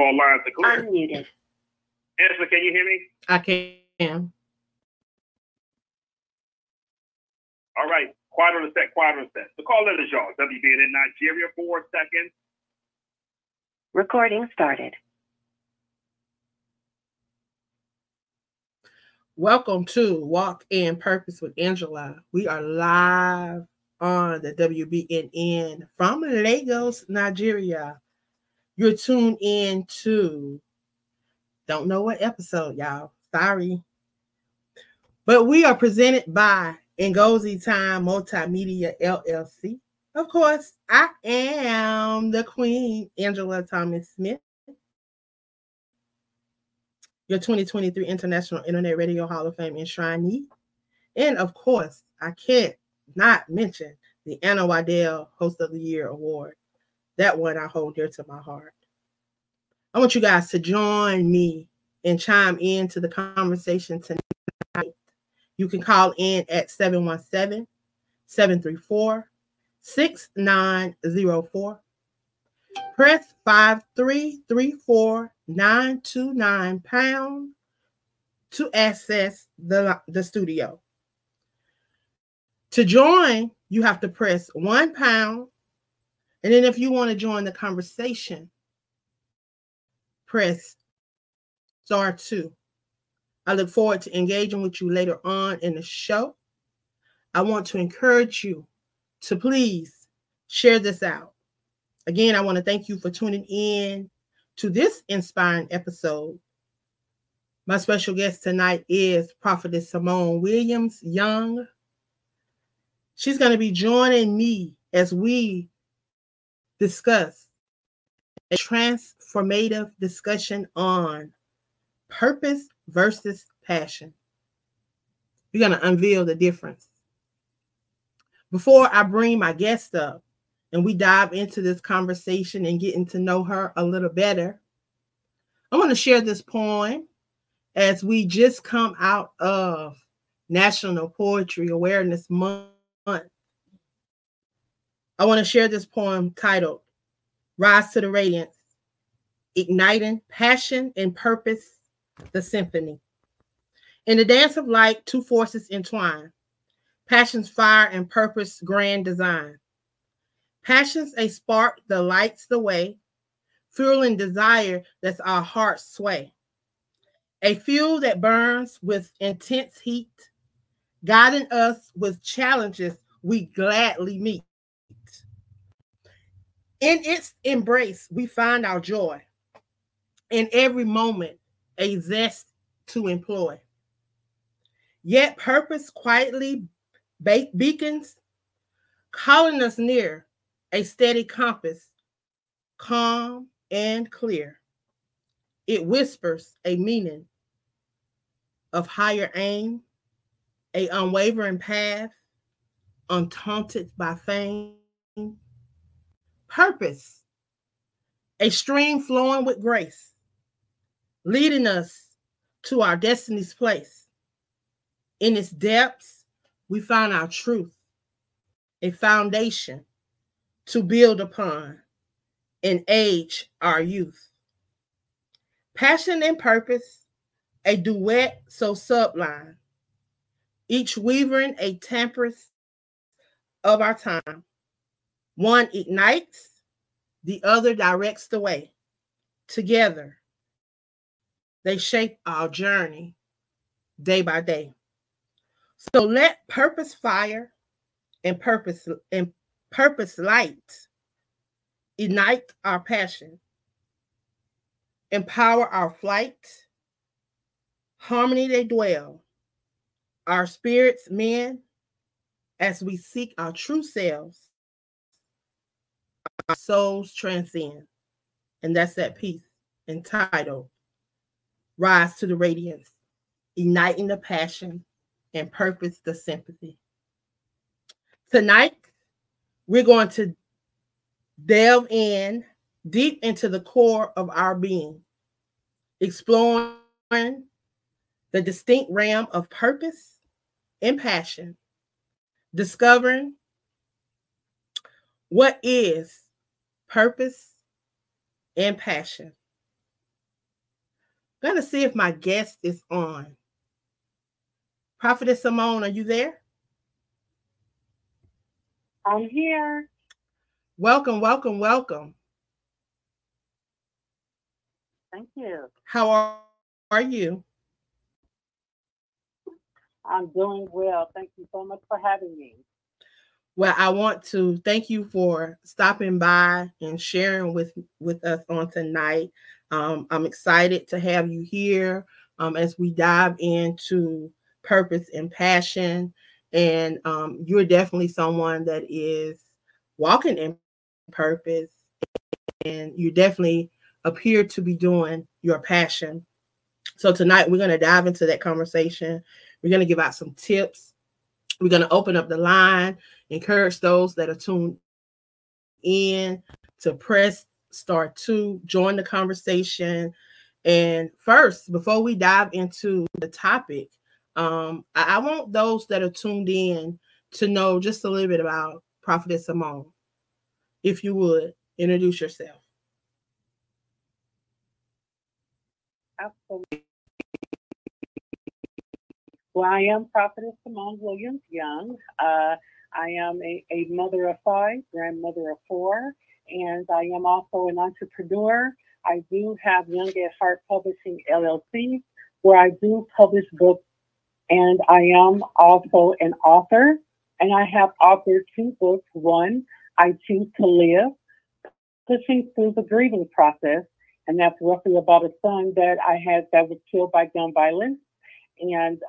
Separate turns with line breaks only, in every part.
all lines are clear.
Unmuted.
Angela, can you hear me?
I can.
All right. Quiet on the set, quiet on the set. The call letters, y'all. WBNN Nigeria, 4 seconds.
Recording started.
Welcome to Walk in Purpose with Angela. We are live on the WBNN from Lagos, Nigeria. You're tuned in to, don't know what episode, y'all. Sorry. But we are presented by NGOZI Time Multimedia LLC. Of course, I am the Queen, Angela Thomas Smith, your 2023 International Internet Radio Hall of Fame enshrinee. And of course, I can't not mention the Anna Waddell Host of the Year Award. That one I hold dear to my heart. I want you guys to join me and chime in to the conversation tonight. You can call in at 717-734-6904. Press 5334929 # to access the studio. To join, you have to press £1. And then if you want to join the conversation, press *2. I look forward to engaging with you later on in the show. I want to encourage you to please share this out. Again, I want to thank you for tuning in to this inspiring episode. My special guest tonight is Prophetess Simone Williams Young. She's going to be joining me as we discuss a transformative discussion on purpose versus passion. We're going to unveil the difference. Before I bring my guest up and we dive into this conversation and getting to know her a little better, I want to share this poem as we just come out of National Poetry Awareness Month. I want to share this poem titled Rise to the Radiance, Igniting Passion and Purpose, the Symphony. In the dance of light, two forces entwine. Passion's fire and purpose grand design. Passion's a spark that lights the way, fueling desire that's our heart's sway. A fuel that burns with intense heat, guiding us with challenges we gladly meet. In its embrace, we find our joy. In every moment, a zest to employ. Yet purpose quietly beacons, calling us near, a steady compass, calm and clear. It whispers a meaning of higher aim, a unwavering path, untaunted by fame. Purpose, a stream flowing with grace, leading us to our destiny's place. In its depths, we find our truth, a foundation to build upon and age our youth. Passion and purpose, a duet so sublime, each weaving a tempest of our time. One ignites, the other directs the way. Together, they shape our journey day by day. So let purpose fire and purpose light ignite our passion, empower our flight, harmony they dwell, our spirits mend as we seek our true selves, our souls transcend. And that's that piece entitled Rise to the Radiance, Igniting the Passion and Purpose the Sympathy. Tonight, we're going to delve in deep into the core of our being, exploring the distinct realm of purpose and passion, discovering what is purpose and passion, I'm going to see if my guest is on. Prophetess Simone, are you there?
I'm here.
Welcome, welcome, welcome.
Thank you.
How are you?
I'm doing well. Thank you so much for having me.
Well, I want to thank you for stopping by and sharing with us on tonight. I'm excited to have you here as we dive into purpose and passion. And you're definitely someone that is walking in purpose, and you definitely appear to be doing your passion. So tonight we're going to dive into that conversation. We're going to give out some tips. We're going to open up the line, encourage those that are tuned in to press *2, join the conversation. And first, before we dive into the topic, I want those that are tuned in to know just a little bit about Prophetess Simone. If you would, introduce yourself.
Absolutely. Well, I am Prophetess Simone Williams Young. I am a mother of 5, grandmother of 4, and I am also an entrepreneur. I do have Young at Heart Publishing LLC, where I do publish books, and I am also an author. And I have authored 2 books. One, I Choose to Live, Pushing Through the Grieving Process, and that's roughly about a son that I had that was killed by gun violence. And,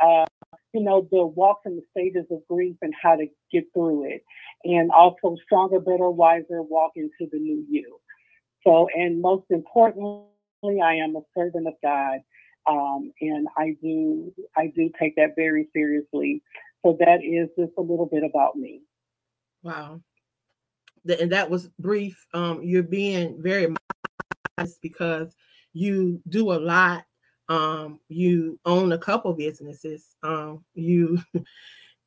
the walks and the stages of grief and how to get through it. And also Stronger, Better, Wiser, Walk into the New You. So, and most importantly, I am a servant of God. And I do take that very seriously. So that is just a little bit about me.
Wow. And that was brief. You're being very modest because you do a lot. You own a couple businesses.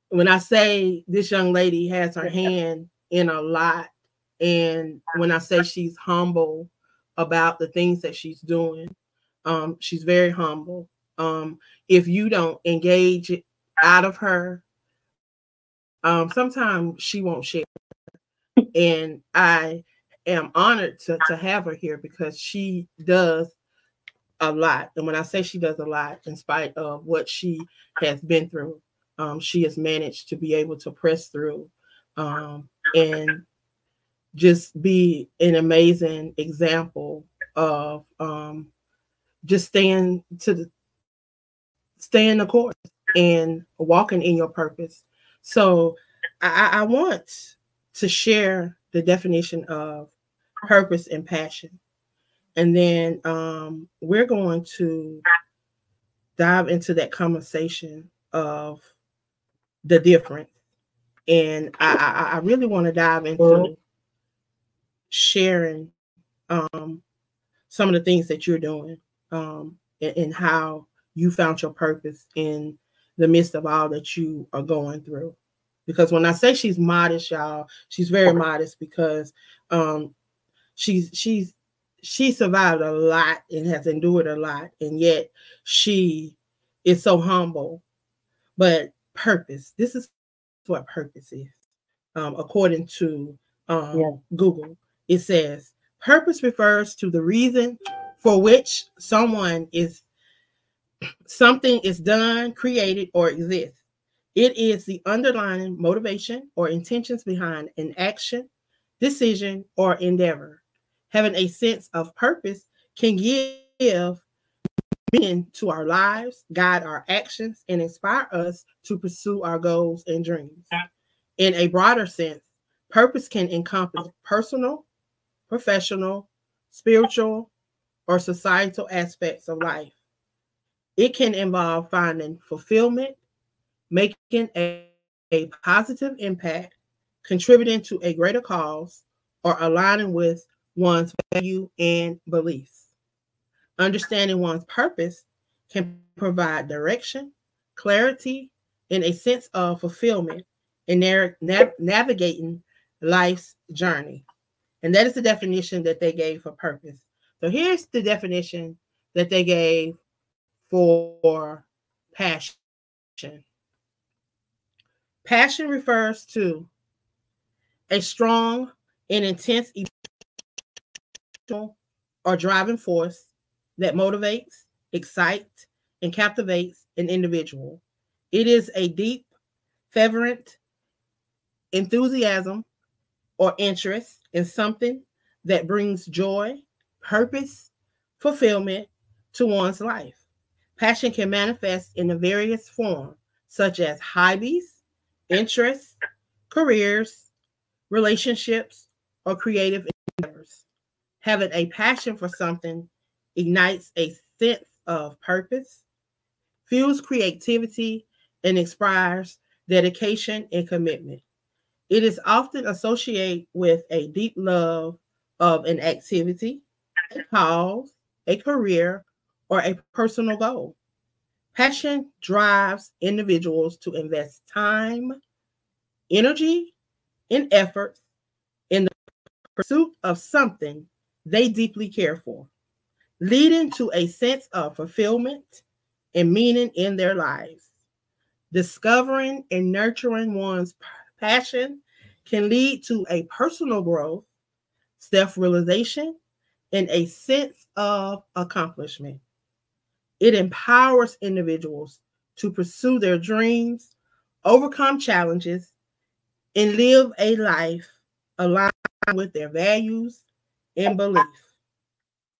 When I say this young lady has her hand in a lot, and when I say she's humble about the things that she's doing, she's very humble. If you don't engage out of her, sometimes she won't share. And I am honored to have her here because she does a lot. And when I say she does a lot, in spite of what she has been through, she has managed to be able to press through and just be an amazing example of just staying the course and walking in your purpose. So I want to share the definition of purpose and passion. And then we're going to dive into that conversation of the difference. And I really want to dive into sharing some of the things that you're doing and how you found your purpose in the midst of all that you are going through. Because when I say she's modest, y'all, she's very modest because she survived a lot and has endured a lot, and yet she is so humble. But purpose, this is what purpose is. According to Google, it says purpose refers to the reason for which something is done, created, or exists. It is the underlying motivation or intentions behind an action, decision, or endeavor. Having a sense of purpose can give meaning to our lives, guide our actions, and inspire us to pursue our goals and dreams. In a broader sense, purpose can encompass personal, professional, spiritual, or societal aspects of life. It can involve finding fulfillment, making a positive impact, contributing to a greater cause, or aligning with one's value and beliefs. Understanding one's purpose can provide direction, clarity, and a sense of fulfillment in navigating life's journey. And that is the definition that they gave for purpose. So here's the definition that they gave for passion. Passion refers to a strong and intense emotional or driving force that motivates, excites, and captivates an individual. It is a deep, fervent enthusiasm or interest in something that brings joy, purpose, fulfillment to one's life. Passion can manifest in a various forms, such as hobbies, interests, careers, relationships, or creative endeavors. Having a passion for something ignites a sense of purpose, fuels creativity, and inspires dedication and commitment. It is often associated with a deep love of an activity, a cause, a career, or a personal goal. Passion drives individuals to invest time, energy, and effort in the pursuit of something they deeply care for, leading to a sense of fulfillment and meaning in their lives. Discovering and nurturing one's passion can lead to a personal growth, self-realization, and a sense of accomplishment. It empowers individuals to pursue their dreams, overcome challenges, and live a life aligned with their values and beliefs.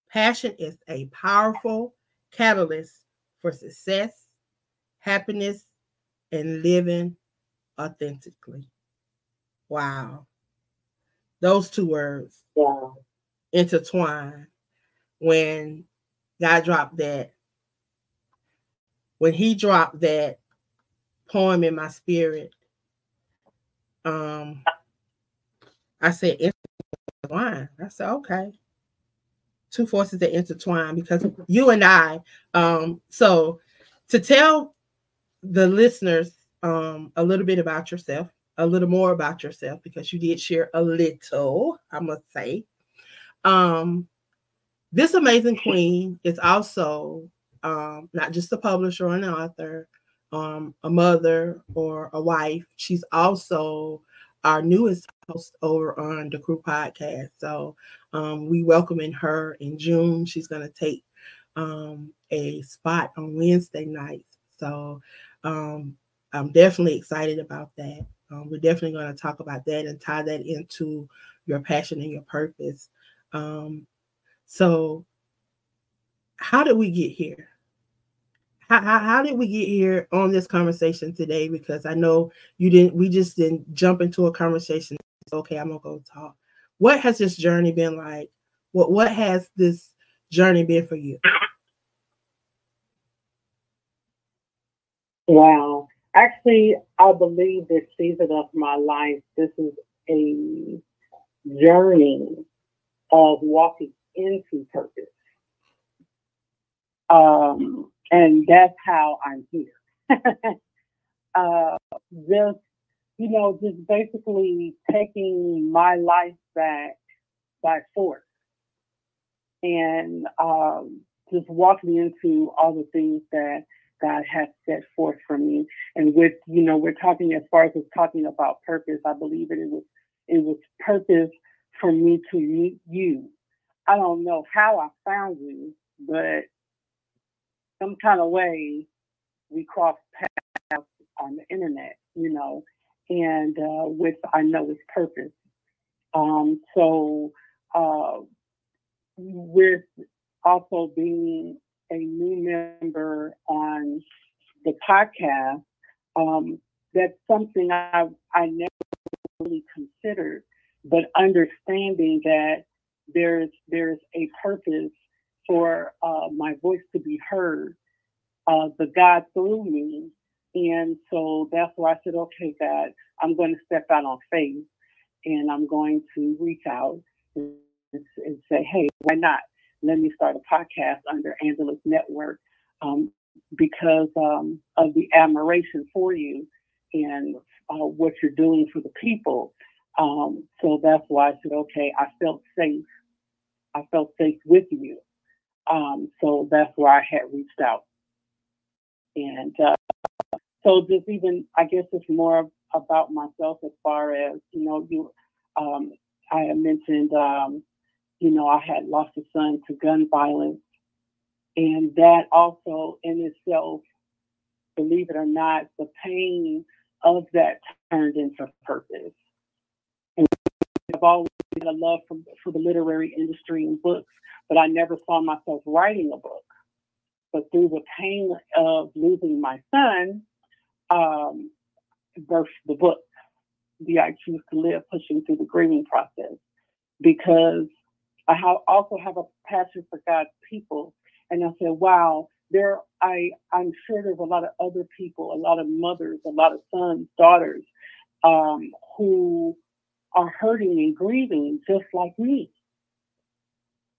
Passion is a powerful catalyst for success, happiness, and living authentically. Wow. Those two words intertwine when God dropped that, when he dropped that poem in my spirit. I said intertwine. I said, okay. Two forces that intertwine, because you and I, so to tell the listeners a little bit about yourself, a little more about yourself, because you did share a little, I must say. This amazing queen is also not just a publisher or an author, a mother or a wife. She's also our newest host over on the Crew Podcast. So we welcoming her in June. She's going to take a spot on Wednesday nights. So I'm definitely excited about that. We're definitely going to talk about that and tie that into your passion and your purpose. So how did we get here? How did we get here on this conversation today? Because I know we just didn't jump into a conversation. Okay, I'm gonna go talk. What has this journey been like? What has this journey been for you?
Wow. Actually, I believe this season of my life, this is a journey of walking into purpose. And that's how I'm here. Just, just basically taking my life back by force and just walking into all the things that God has set forth for me. And with, we're talking as far as talking about purpose, I believe it was purpose for me to meet you. I don't know how I found you, but some kind of way we crossed paths on the internet, and with, I know it's purpose. So with also being a new member on the podcast, that's something I never really considered, but understanding that there's a purpose for my voice to be heard, the God through me. And so that's why I said, okay, God, I'm going to step out on faith and I'm going to reach out and say, hey, why not? Let me start a podcast under Angela's Network because of the admiration for you and what you're doing for the people. So that's why I said, okay, I felt safe. I felt safe with you. So that's why I had reached out. And so just even, I guess it's more about myself as far as, I had mentioned, I had lost a son to gun violence. And that also in itself, believe it or not, the pain of that turned into purpose. And I've always had a love for the literary industry and books, but I never saw myself writing a book. But through the pain of losing my son, birthed the book, The I Choose to Live, pushing through the grieving process. Because I also have a passion for God's people. And I said, wow, I'm sure there's a lot of other people, a lot of mothers, a lot of sons, daughters, who are hurting and grieving just like me.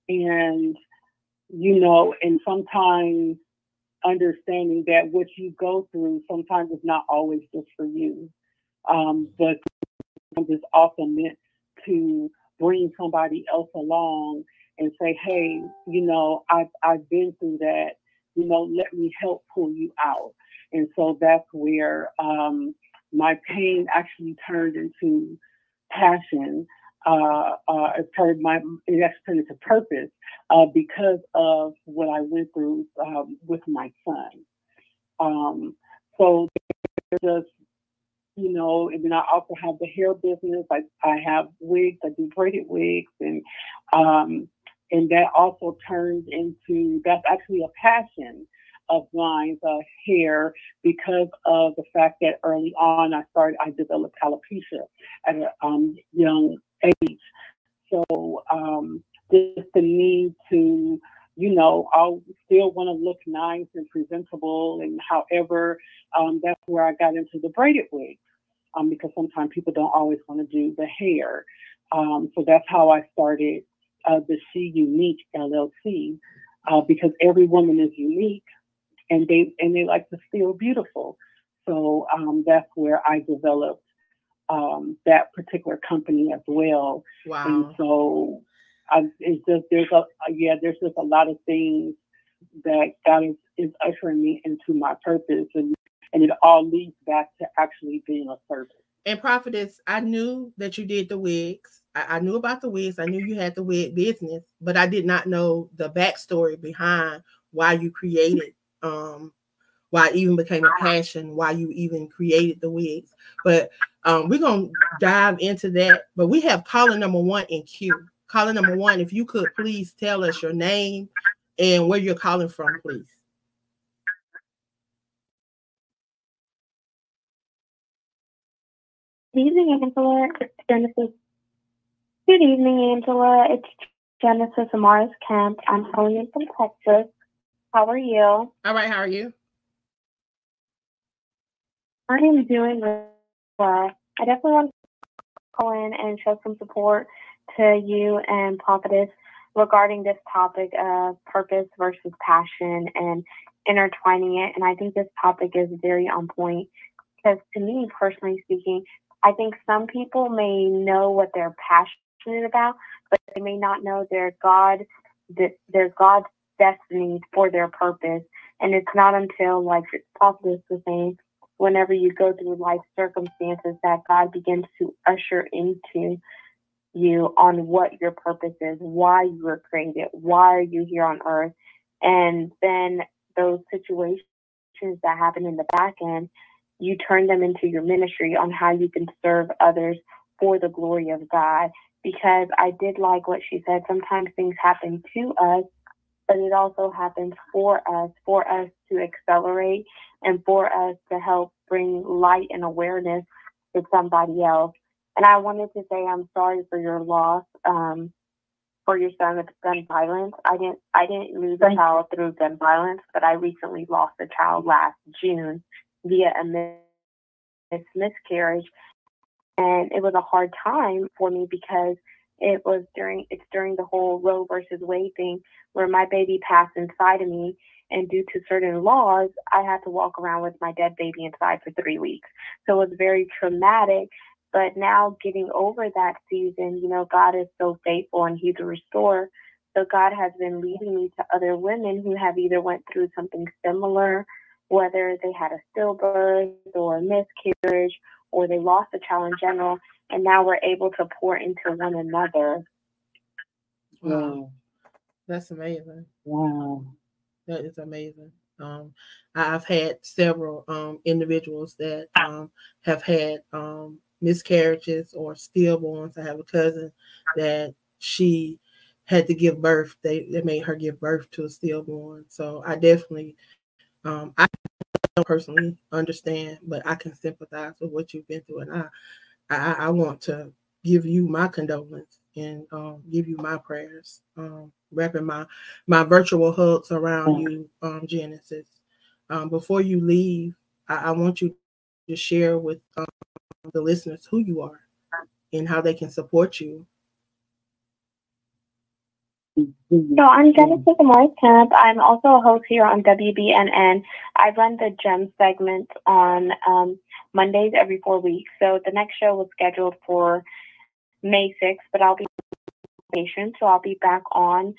And, and sometimes understanding that what you go through sometimes is not always just for you. But it's also meant to bring somebody else along and say, hey, I've been through that, let me help pull you out. And so that's where my pain actually turned into passion. It actually turned into purpose because of what I went through with my son. So there's just, and then I also have the hair business. I have wigs. I do braided wigs, and that also turns into, that's actually a passion of mine, hair, because of the fact that early on I developed alopecia at a young age. So just the need to, I still want to look nice and presentable, and however, that's where I got into the braided wigs. Because sometimes people don't always want to do the hair. So that's how I started the She Unique LLC, because every woman is unique and they like to feel beautiful. So that's where I developed that particular company as well.
Wow.
And so there's just a lot of things that God is ushering me into my purpose, and it all leads back to actually being a servant.
And Prophetess, I knew that you did the wigs. I knew about the wigs. I knew you had the wig business, but I did not know the backstory behind why you created, why it even became a passion, why you even created the wigs. But we're going to dive into that. But we have caller number 1 in queue. Caller number 1, if you could please tell us your name and where you're calling from, please.
Good evening, Angela. It's Genesis. Good evening, Angela. It's Genesis Amaris Kemp. I'm calling in from Texas. How are you?
All right. How are you?
I am doing well. I definitely want to call in and show some support to you and Prophetess regarding this topic of purpose versus passion and intertwining it. And I think this topic is very on point because, to me, personally speaking, I think some people may know what they're passionate about, but they may not know there's God's destiny for their purpose. And it's not until, like Prophetess was saying, whenever you go through life circumstances that God begins to usher into you on what your purpose is, why you were created, why are you here on earth. And then those situations that happen in the back end, you turn them into your ministry on how you can serve others for the glory of God. Because I did like what she said. Sometimes things happen to us, but it also happens for us to accelerate and for us to help bring light and awareness to somebody else. And I wanted to say I'm sorry for your loss, for your son with gun violence. I didn't lose a child through gun violence, but I recently lost a child last June via a miscarriage. And it was a hard time for me because it's during the whole Roe versus Wade thing where my baby passed inside of me. And due to certain laws, I had to walk around with my dead baby inside for 3 weeks. So it was very traumatic. But now getting over that season, God is so faithful and He's a restorer. So God has been leading me to other women who have either went through something similar whether they had a stillbirth or a miscarriage or they lost a child in general, and now we're able to pour into one another.
Wow. That's amazing.
Wow.
That is amazing. I've had several individuals that have had miscarriages or stillborns. I have a cousin that she had to give birth. They made her give birth to a stillborn. So I definitely, I don't personally understand, but I can sympathize with what you've been through, and I want to give you my condolence and give you my prayers, wrapping my virtual hugs around you, Genesis. Before you leave, I want you to share with the listeners who you are and how they can support you.
So I'm Genesis Morris Camp. I'm also a host here on WBNN. I run the GEM segment on Mondays every 4 weeks. So the next show was scheduled for May 6th, but I'll be patient, so I'll be back on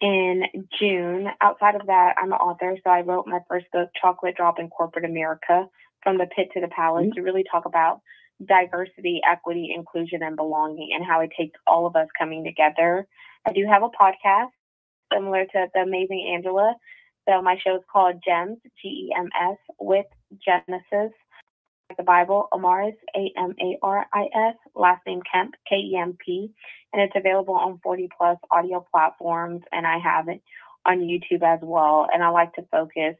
in June. Outside of that, I'm an author, so I wrote my first book, Chocolate Drop in Corporate America, From the Pit to the Palace, to really talk about diversity, equity, inclusion, and belonging, and how it takes all of us coming together. I do have a podcast similar to The Amazing Angela. So my show is called GEMS, GEMS, with Genesis, the Bible, Amaris, AMARIS, last name Kemp, KEMP, and it's available on 40 plus audio platforms, and I have it on YouTube as well. And I like to focus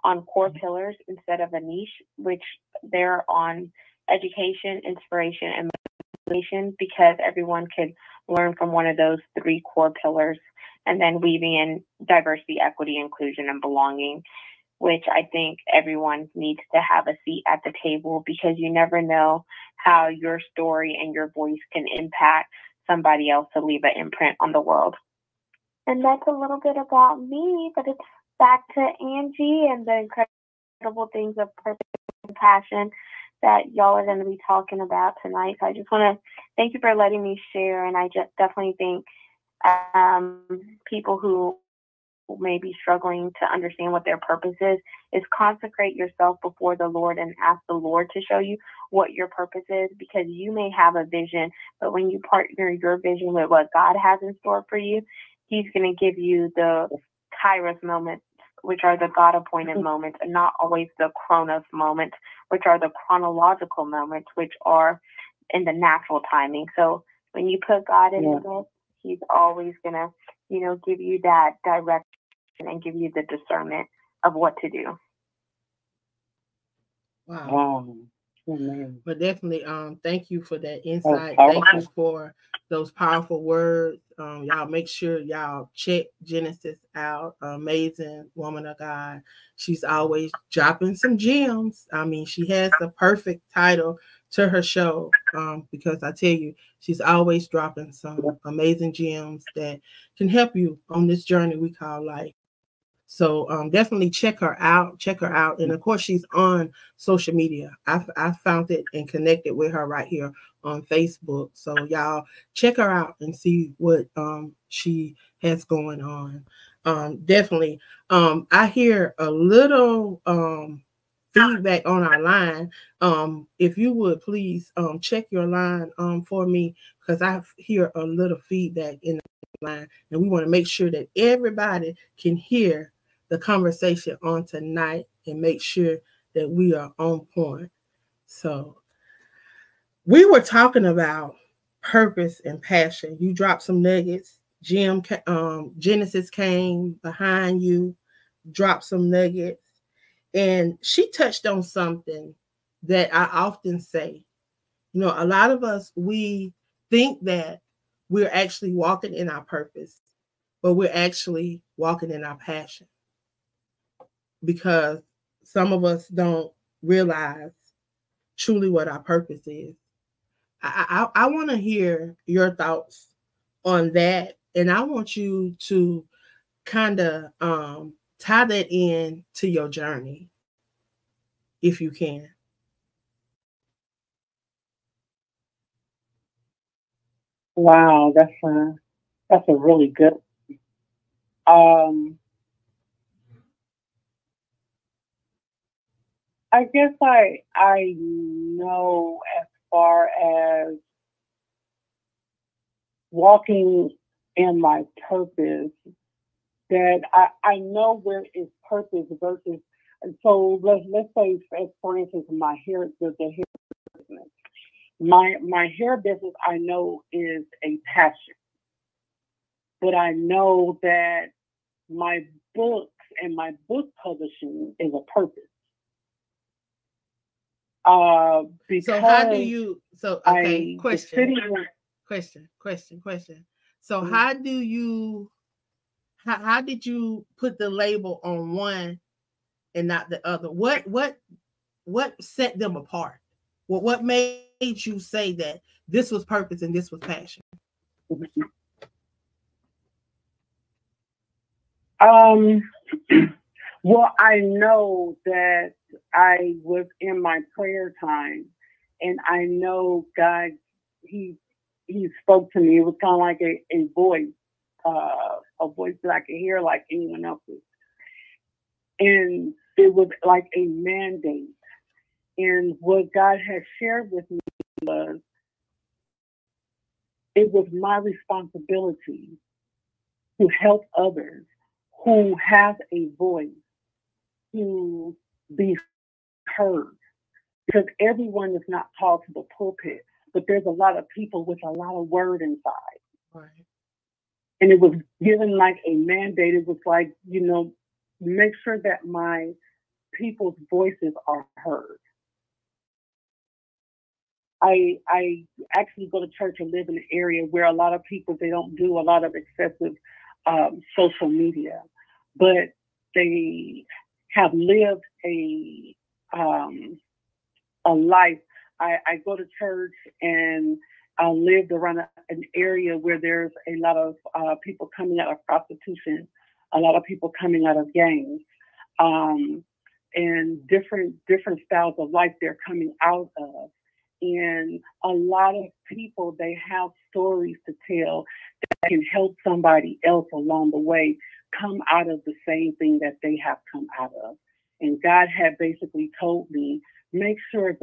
on core pillars instead of a niche, which they're on education, inspiration, and motivation, because everyone could learn from one of those 3 core pillars, and then weaving in diversity, equity, inclusion, and belonging, which I think everyone needs to have a seat at the table, because you never know how your story and your voice can impact somebody else to leave an imprint on the world. And that's a little bit about me, but it's back to Angie and the incredible things of purpose and passion that y'all are going to be talking about tonight. So I just want to thank you for letting me share, and I just definitely think people who may be struggling to understand what their purpose is consecrate yourself before the Lord and ask the Lord to show you what your purpose is, because you may have a vision, but when you partner your vision with what God has in store for you, He's going to give you the Kairos moments, which are the God-appointed moments, and not always the Chronos moments, which are the chronological moments, which are in the natural timing. So when you put God into this, He's always going to, give you that direction and give you the discernment of what to do.
Wow. But definitely, thank you for that insight. Thank you for those powerful words. Y'all make sure y'all check Genesis out. Amazing woman of God. She's always dropping some gems. I mean, she has the perfect title to her show, because I tell you, she's always dropping some amazing gems that can help you on this journey we call life. So definitely check her out. And of course, she's on social media. I found it and connected with her right here on Facebook. So y'all check her out and see what she has going on. Definitely. I hear a little feedback on our line. If you would please check your line for me, because I hear a little feedback in the line, and we want to make sure that everybody can hear the conversation on tonight and make sure that we are on point. So we were talking about purpose and passion. You dropped some nuggets. Genesis came behind you, dropped some nuggets, and she touched on something that I often say. A lot of us, we think that we're actually walking in our purpose, but we're actually walking in our passion, because some of us don't realize truly what our purpose is. I want to hear your thoughts on that, and I want you to kind of tie that in to your journey, if you can.
Wow, that's a really good. I guess I know as far as walking in my purpose that I know where is purpose versus. And so let's say, for instance, my hair, the hair business. My hair business, I know, is a passion, but I know that my books and my book publishing is a purpose. Because
so how do you? So okay, question. So
Mm-hmm.
how do you? How did you put the label on one and not the other? What set them apart? What made you say that this was purpose and this was passion?
Well, I know that I was in my prayer time, and I know God, He spoke to me. It was kind of like a voice that I could hear like anyone else's, and it was like a mandate. And what God had shared with me was, it was my responsibility to help others who have a voice to be heard. Because everyone is not called to the pulpit, but there's a lot of people with a lot of word inside.
Right.
And it was given like a mandate. It was like, make sure that my people's voices are heard. I actually go to church and live in an area where a lot of people, they don't do a lot of excessive social media, but they have lived a life. I go to church and I lived around an area where there's a lot of people coming out of prostitution, a lot of people coming out of gangs, and different styles of life they're coming out of. And a lot of people, they have stories to tell that can help somebody else along the way come out of the same thing that they have come out of. And God had basically told me, make sure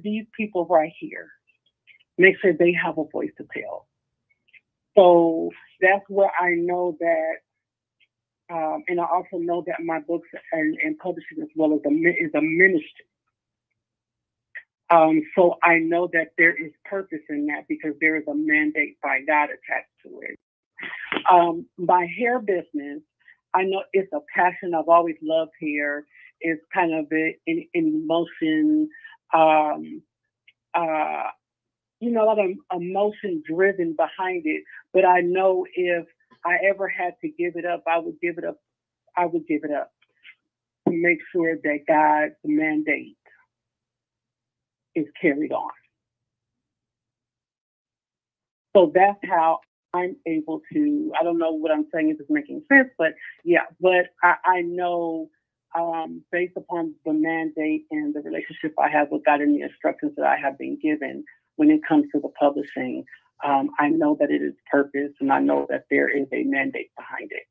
these people right here, make sure they have a voice to tell. So that's where I know that, and I also know that my books and publishing as well is a ministry. So I know that there is purpose in that because there is a mandate by God attached to it. My hair business, I know it's a passion. I've always loved hair. It's kind of an emotion, a lot of emotion driven behind it. But I know if I ever had to give it up, I would give it up. I would give it up to make sure that God's mandate is carried on. So that's how I'm able to, I don't know what I'm saying if it's making sense, but yeah, but I know based upon the mandate and the relationship I have with God and the instructions that I have been given when it comes to the publishing, I know that it is purpose and I know that there is a mandate behind it.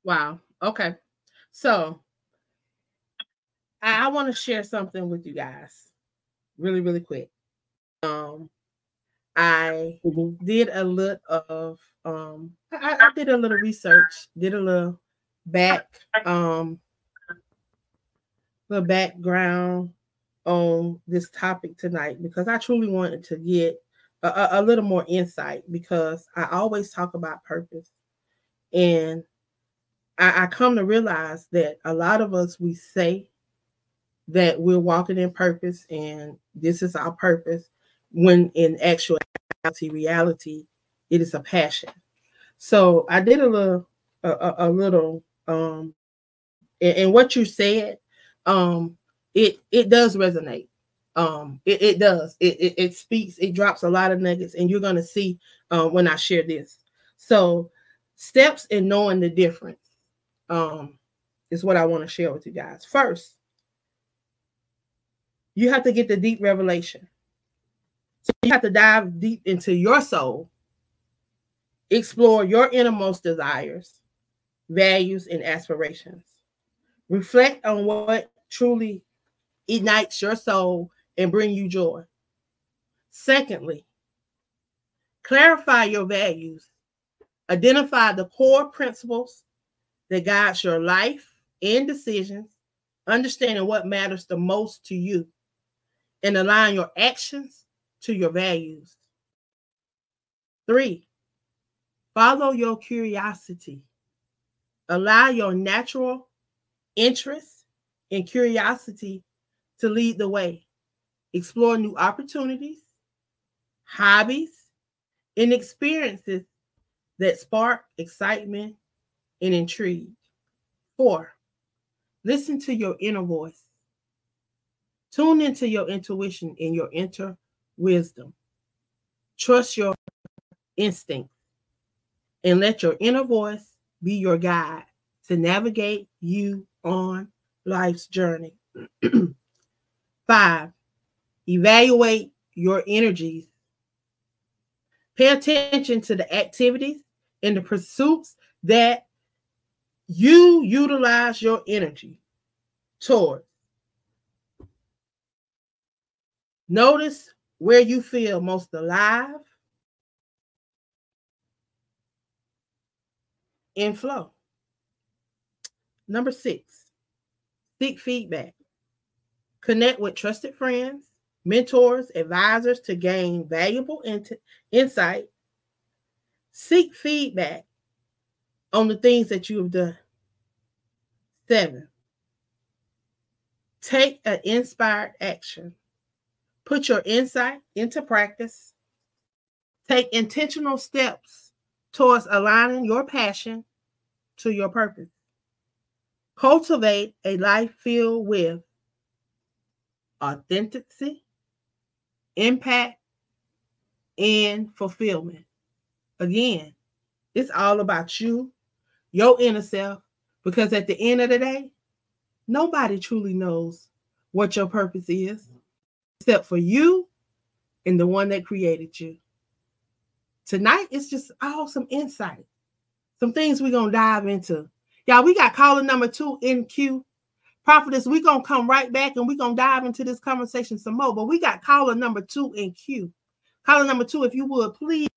Wow. Okay. So I want to share something with you guys really, really quick. I did a little of I did a little research, did a little background on this topic tonight because I truly wanted to get a little more insight because I always talk about purpose. And I come to realize that a lot of us, we say that we're walking in purpose and this is our purpose, when in reality, it is a passion. So I did a little, and what you said, it does resonate. It does. It speaks. It drops a lot of nuggets, and you're gonna see when I share this. So, steps in knowing the difference is what I want to share with you guys. First, you have to get the deep revelation. So you have to dive deep into your soul, explore your innermost desires, values, and aspirations. Reflect on what truly ignites your soul and bring you joy. Secondly, clarify your values. Identify the core principles that guides your life and decisions, understanding what matters the most to you, and align your actions to your values. 3, follow your curiosity. Allow your natural interest and curiosity to lead the way. Explore new opportunities, hobbies, and experiences that spark excitement and intrigue. 4, listen to your inner voice. Tune into your intuition and your inner wisdom. Trust your instincts and let your inner voice be your guide to navigate you on life's journey. 5, evaluate your energies. Pay attention to the activities and the pursuits that you utilize your energy towards. Notice where you feel most alive and flow. Number 6, seek feedback. Connect with trusted friends, mentors, advisors to gain valuable insight. Seek feedback on the things that you have done. 7, take an inspired action. Put your insight into practice. Take intentional steps towards aligning your passion to your purpose. Cultivate a life filled with authenticity, impact, and fulfillment. Again, it's all about you, your inner self, because at the end of the day, nobody truly knows what your purpose is except for you and the one that created you. Tonight, it's just all some insight, some things we're going to dive into. Y'all, we got caller number 2 in queue. Prophetess, we're going to come right back and we're going to dive into this conversation some more. But we got caller number 2 in queue. Caller number 2, if you would, please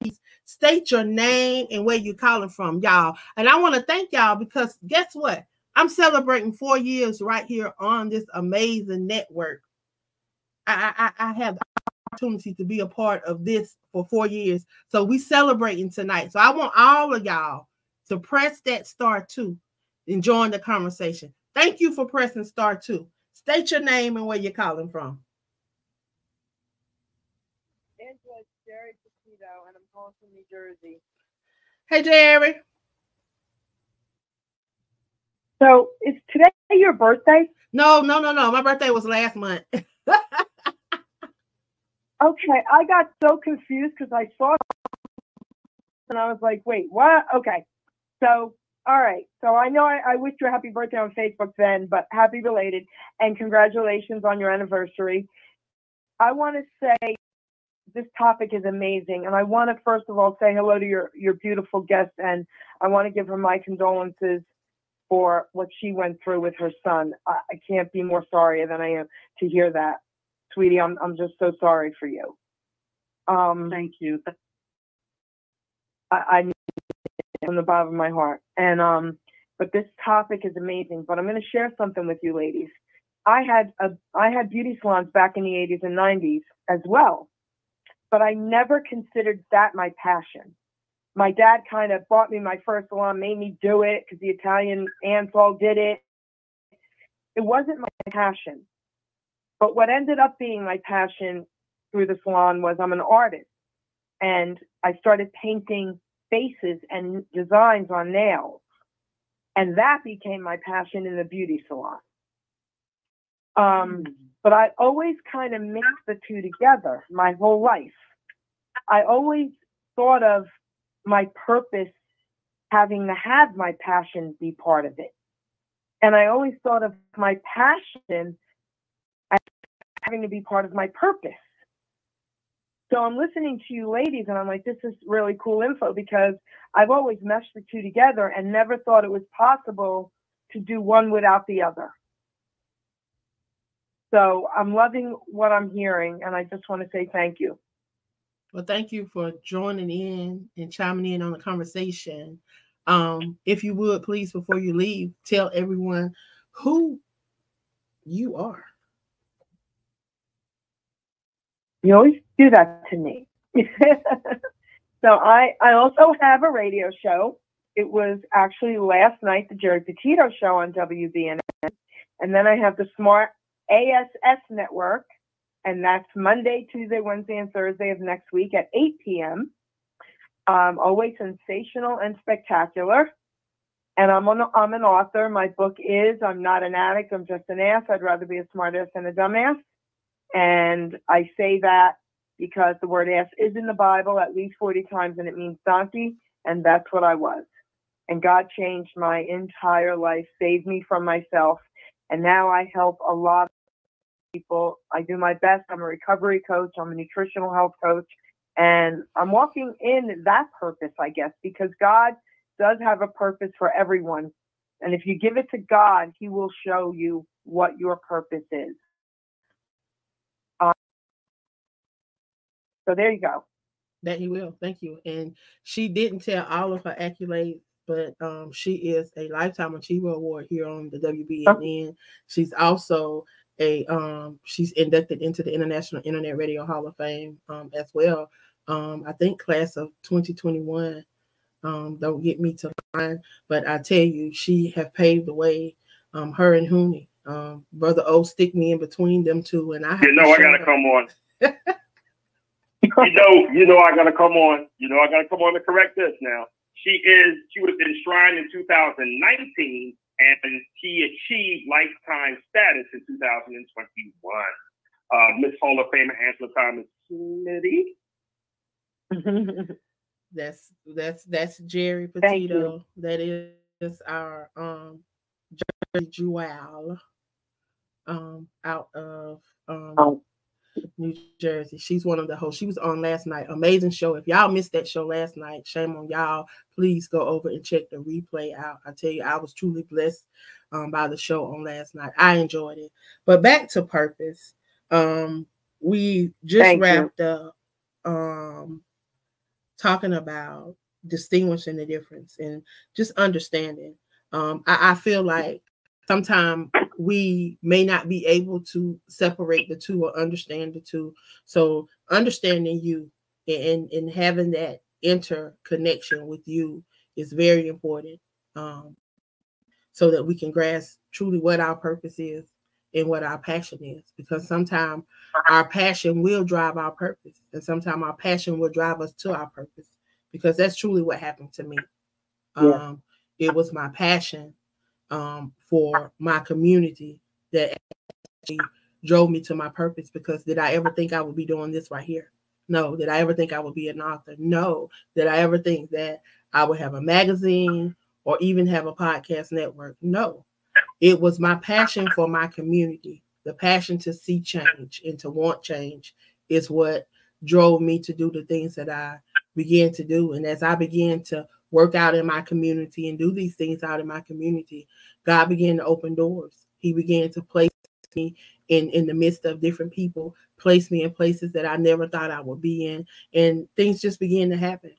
state your name and where you're calling from, y'all. And I want to thank y'all because guess what? I'm celebrating 4 years right here on this amazing network. I have the opportunity to be a part of this for 4 years. So we celebrating tonight. So I want all of y'all to press that *2 and join the conversation. Thank you for pressing *2. State your name and where you're calling from.
Angela, it's Jerry Petito, and I'm calling from New Jersey.
Hey, Jerry.
So, is today your birthday?
No. My birthday was last month.
Okay, I got so confused because I saw and I was like, wait, what? Okay. So, all right. So I know I wished you a happy birthday on Facebook then, but happy belated and congratulations on your anniversary. I want to say this topic is amazing. And I want to first of all say hello to your beautiful guest. And I want to give her my condolences for what she went through with her son. I can't be more sorry than I am to hear that. Sweetie, I'm just so sorry for you.
Thank you.
I mean from the bottom of my heart. And but this topic is amazing. But I'm going to share something with you ladies. I had beauty salons back in the 80s and 90s as well, but I never considered that my passion. My dad kind of bought me my first salon, made me do it because the Italian aunts all did it. It wasn't my passion. But what ended up being my passion through the salon was I'm an artist. And I started painting faces and designs on nails. And that became my passion in the beauty salon. But I always kind of mixed the two together my whole life. I always thought of my purpose having to have my passion be part of it. And I always thought of my passion as having to be part of my purpose. So I'm listening to you ladies and I'm like, this is really cool info because I've always meshed the two together and never thought it was possible to do one without the other. So I'm loving what I'm hearing, and I just want to say thank you.
Well, thank you for joining in and chiming in on the conversation. If you would, please, before you leave, tell everyone who you are.
You always do that to me. So I also have a radio show. It was actually last night, the Jerry Petito show on WBNN. And then I have the Smart ASS Network, and that's Monday, Tuesday, Wednesday, and Thursday of next week at 8 p.m. Always sensational and spectacular. And I'm an author. My book is I'm Not an Addict, I'm Just an Ass. I'd rather be a smart ass than a dumbass. And I say that because the word ass is in the Bible at least 40 times, and it means donkey, and that's what I was. And God changed my entire life, saved me from myself, and now I help a lot of people. I do my best. I'm a recovery coach. I'm a nutritional health coach, and I'm walking in that purpose, I guess, because God does have a purpose for everyone. And if you give it to God, He will show you what your purpose is. So there you go.
That He will. Thank you. And she didn't tell all of her accolades, but she is a Lifetime Achiever Award here on the WBNN. She's also she's inducted into the International Internet Radio Hall of Fame as well. I think class of 2021. Don't get me to line, but I tell you, she have paved the way. Her and Hooney, Brother O, stick me in between them two, and I have
I gotta come on. You know I gotta come on. I gotta come on to correct this now. She was enshrined in 2019, and she achieved lifetime status in 2021. Miss Hall of Famer Angela Thomas Smitty.
That's Jerry Petito. That is our Jerry Jewel out of New Jersey. She's one of the hosts. She was on last night. Amazing show. If y'all missed that show last night, shame on y'all. Please go over and check the replay out. I tell you, I was truly blessed by the show on last night. I enjoyed it. But back to purpose. We just wrapped up talking about distinguishing the difference and just understanding. I feel like sometimes we may not be able to separate the two or understand the two. So understanding you and having that interconnection with you is very important, so that we can grasp truly what our purpose is and what our passion is. Because sometimes our passion will drive our purpose, and sometimes our passion will drive us to our purpose, because that's truly what happened to me. It was my passion for my community that actually drove me to my purpose. Because did I ever think I would be doing this right here? No. Did I ever think I would be an author? No. Did I ever think that I would have a magazine or even have a podcast network? No. It was my passion for my community. The passion to see change and to want change is what drove me to do the things that I began to do. And as I began to work out in my community and do these things out in my community, God began to open doors. He began to place me in the midst of different people, place me in places that I never thought I would be in, and things just began to happen.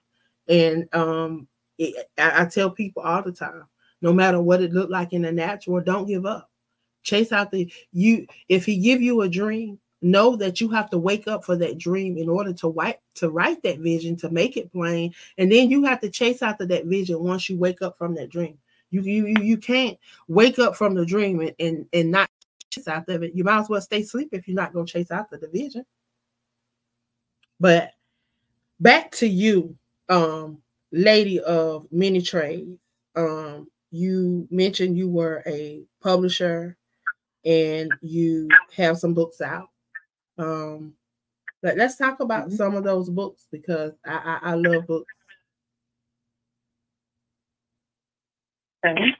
And I tell people all the time, no matter what it looked like in the natural, don't give up. Chase out if He give you a dream, know that you have to wake up for that dream in order to write that vision, to make it plain. And then you have to chase after that vision once you wake up from that dream. You can't wake up from the dream and not chase after it. You might as well stay asleep if you're not going to chase after the vision. But back to you, lady of many trades. You mentioned you were a publisher and you have some books out. But let's talk about some of those books, because I love books.
Okay.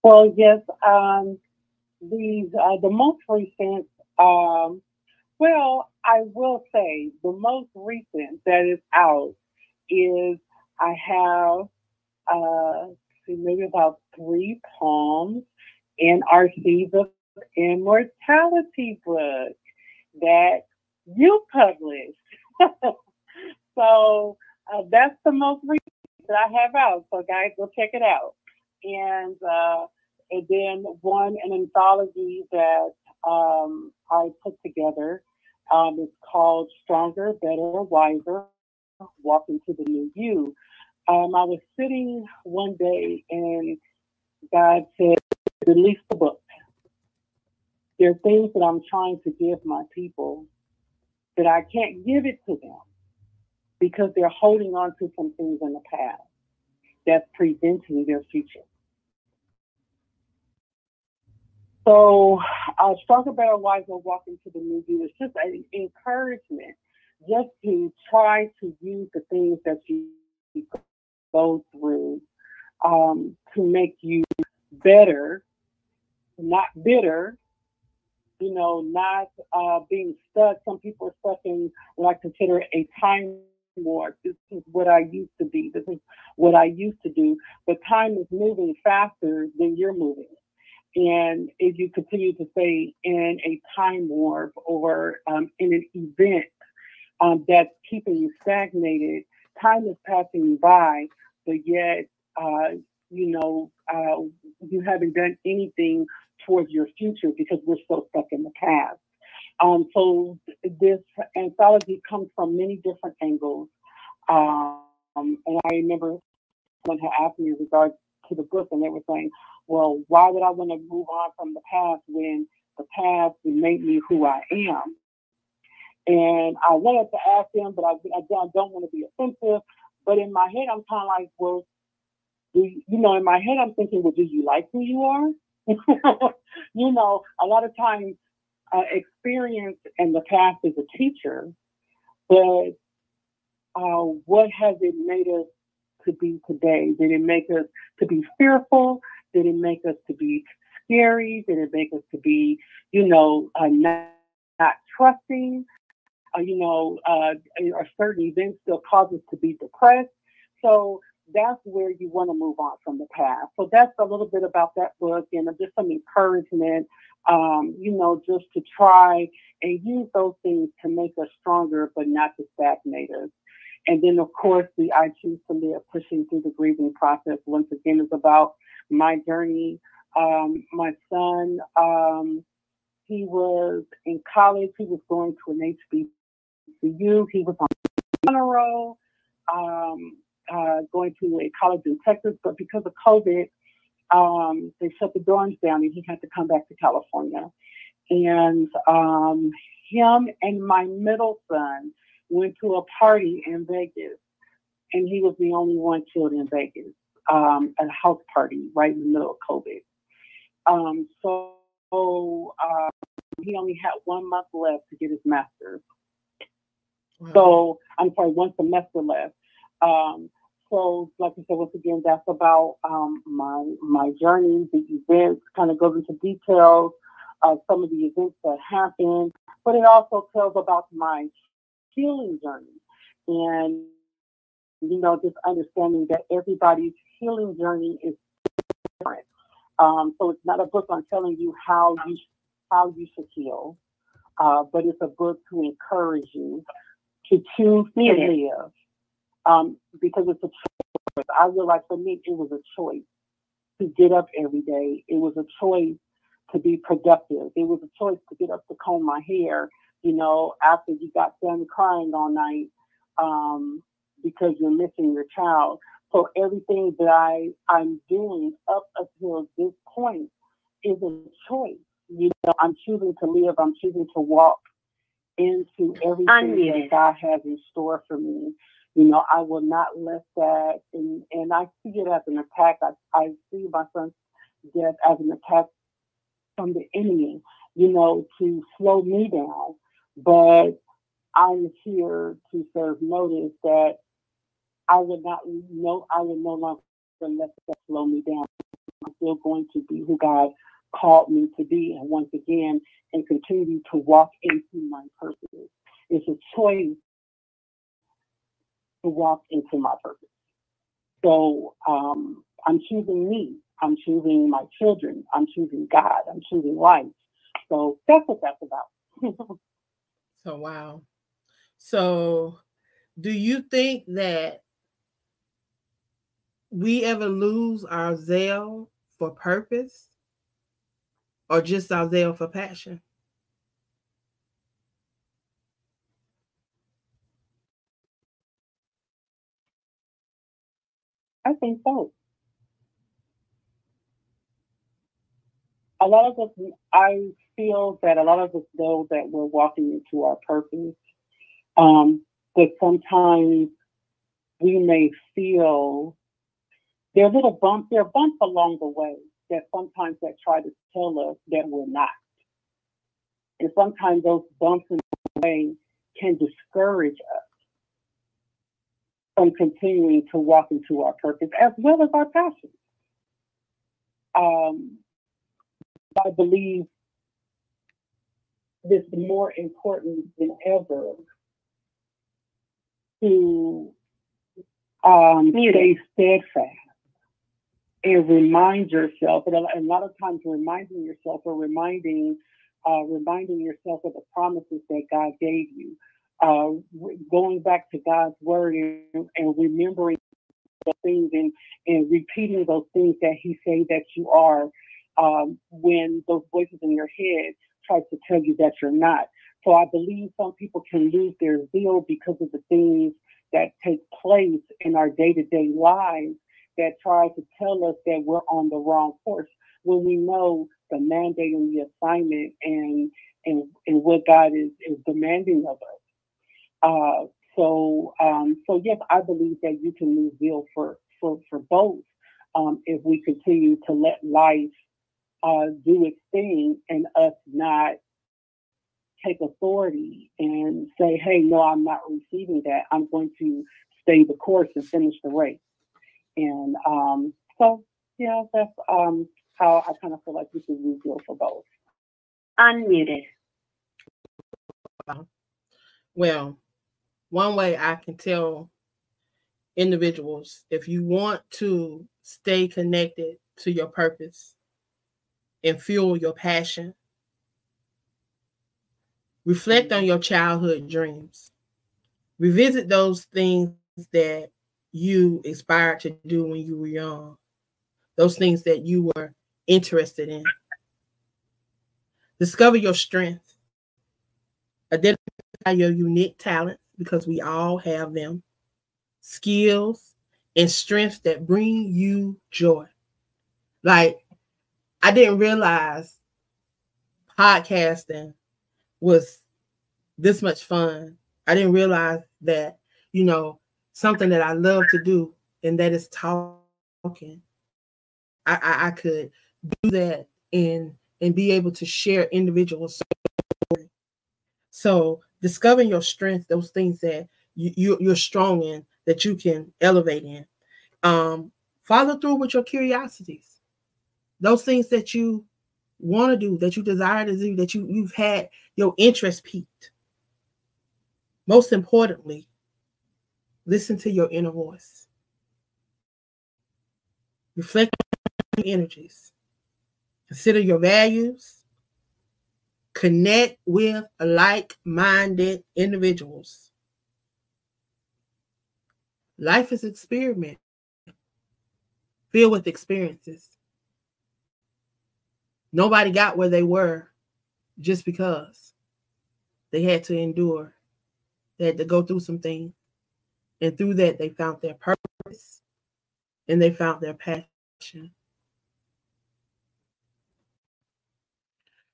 Well, yes, the most recent, well, I will say the most recent that is out is I have see, maybe about 3 poems in our Seeds of Immortality book that you published. So that's the most recent that I have out. So guys, go check it out. And then an anthology that I put together. It's called Stronger, Better, Wiser, Walk into the New You. I was sitting one day and God said, release the book. There are things that I'm trying to give my people that I can't give it to them because they're holding on to some things in the past that's preventing their future. So Stronger, Better, Wiser, Walk into the New You is just an encouragement just to try to use the things that you go through to make you better, not bitter, not being stuck. Some people are stuck in what I consider a time warp. This is what I used to be. This is what I used to do. But time is moving faster than you're moving. And if you continue to stay in a time warp or in an event that's keeping you stagnated, time is passing you by, but yet, you haven't done anything towards your future because we're so stuck in the past. So this anthology comes from many different angles. And I remember someone had asked me in regards to the book, and they were saying, well, why would I want to move on from the past when the past made me who I am? And I wanted to ask them, but I don't want to be offensive. But in my head, I'm kind of like, well, in my head, I'm thinking, well, do you like who you are? A lot of times experience in the past is a teacher, but what has it made us to be today? Did it make us to be fearful? Did it make us to be scary? Did it make us to be, not trusting? Or certain events still cause us to be depressed. So that's where you want to move on from the past. So that's a little bit about that book and just some encouragement, just to try and use those things to make us stronger, but not to stagnate us. And then, of course, the I Choose to Live, Pushing Through the Grieving Process, once again, is about my journey. My son, he was in college. He was going to an HBCU. He was on honor roll, going to a college in Texas. But because of COVID, they shut the dorms down, and he had to come back to California. And him and my middle son went to a party in Vegas, and he was the only one killed in Vegas, at a house party right in the middle of COVID. So he only had 1 month left to get his master's. Wow. So, I'm sorry, 1 semester left. So, like I said, once again, that's about my journey, the events, kind of goes into details of some of the events that happened, but it also tells about my healing journey. And, just understanding that everybody's healing journey is different. So it's not a book on telling you how you should heal, but it's a book to encourage you to choose to live, because it's a choice. I realized for me, it was a choice to get up every day. It was a choice to be productive. It was a choice to get up to comb my hair, after you got done crying all night, because you're missing your child. So everything that I'm doing up until this point is a choice. I'm choosing to live. I'm choosing to walk into everything that God has in store for me. I will not let that, and I see it as an attack. I see my son's death as an attack from the enemy, to slow me down. But I'm here to serve notice that I will no longer let that slow me down. I'm still going to be who God called me to be, and once again, and continue to walk into my purpose. It's a choice to walk into my purpose. So I'm choosing me. I'm choosing my children. I'm choosing God. I'm choosing life. So that's what that's about.
So, wow. So, do you think that we ever lose our zeal for purpose or just our zeal for passion?
I think so. A lot of us, I feel that a lot of us know that we're walking into our purpose, but sometimes we may feel there are there are bumps along the way that sometimes that try to tell us that we're not. And sometimes those bumps in the way can discourage us from continuing to walk into our purpose as well as our passion. I believe this is more important than ever to stay steadfast and remind yourself, and a lot of times reminding yourself or reminding yourself of the promises that God gave you, going back to God's word and remembering the things and repeating those things that He say that you are, when those voices in your head try to tell you that you're not. So I believe some people can lose their zeal because of the things that take place in our day-to-day lives that try to tell us that we're on the wrong course when we know the mandate and the assignment and what God is demanding of us. So yes, I believe that you can lose zeal for both if we continue to let life do its thing and us not take authority and say, hey, no, I'm not receiving that. I'm going to stay the course and finish the race. And so, yeah, that's how I kind of feel like we should rebuild for both.
Unmuted.
Well, one way I can tell individuals, if you want to stay connected to your purpose and fuel your passion, reflect on your childhood dreams. Revisit those things that you aspired to do when you were young, those things that you were interested in. Discover your strength. Identify your unique talents, because we all have them, skills, and strengths that bring you joy. Like, I didn't realize podcasting was this much fun. I didn't realize that, something that I love to do, and that is talking. I could do that and be able to share individual stories. So discovering your strengths, those things that you're strong in, that you can elevate in. Follow through with your curiosities. Those things that you want to do, that you desire to do, that you've had your interest piqued. Most importantly, listen to your inner voice. Reflect on your energies. Consider your values. Connect with like-minded individuals. Life is an experiment filled with experiences. Nobody got where they were just because they had to endure. They had to go through some things. And through that, they found their purpose and they found their passion.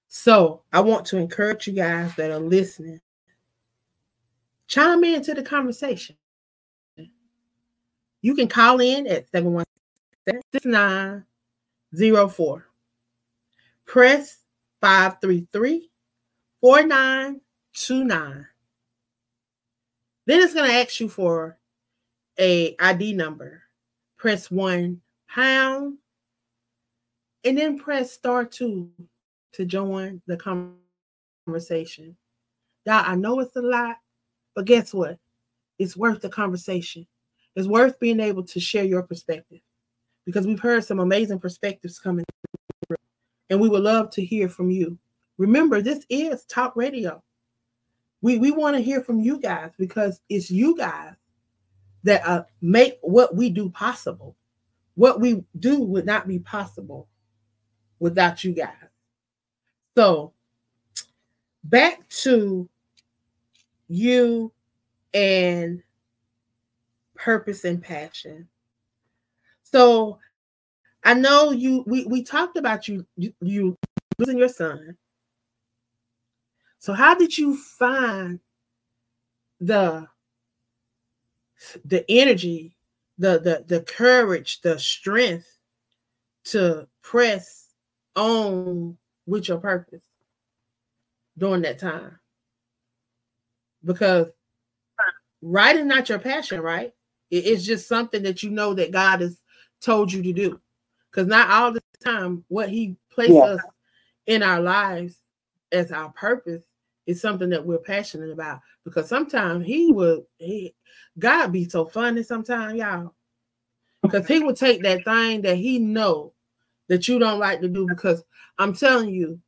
So I want to encourage you guys that are listening, chime into the conversation. You can call in at 717-6904. Press 533-4929. Then it's going to ask you for a ID number. Press 1#, and then press *2 to join the conversation. Y'all, I know it's a lot, but guess what? It's worth the conversation. It's worth being able to share your perspective. because we've heard some amazing perspectives coming through, and we would love to hear from you. Remember, this is Talk Radio. We want to hear from you guys, because it's you guys that make what we do possible. What we do would not be possible without you guys. So back to you and purpose and passion. So I know we talked about you losing your son. So how did you find the energy, the courage, the strength to press on with your purpose during that time? Because writing not your passion, right? It's just something that you know that God has told you to do. Because not all the time what he placed us in our lives as our purpose is something that we're passionate about. Because sometimes God be so funny sometimes, y'all. Because he will take that thing that he know that you don't like to do. Because I'm telling you,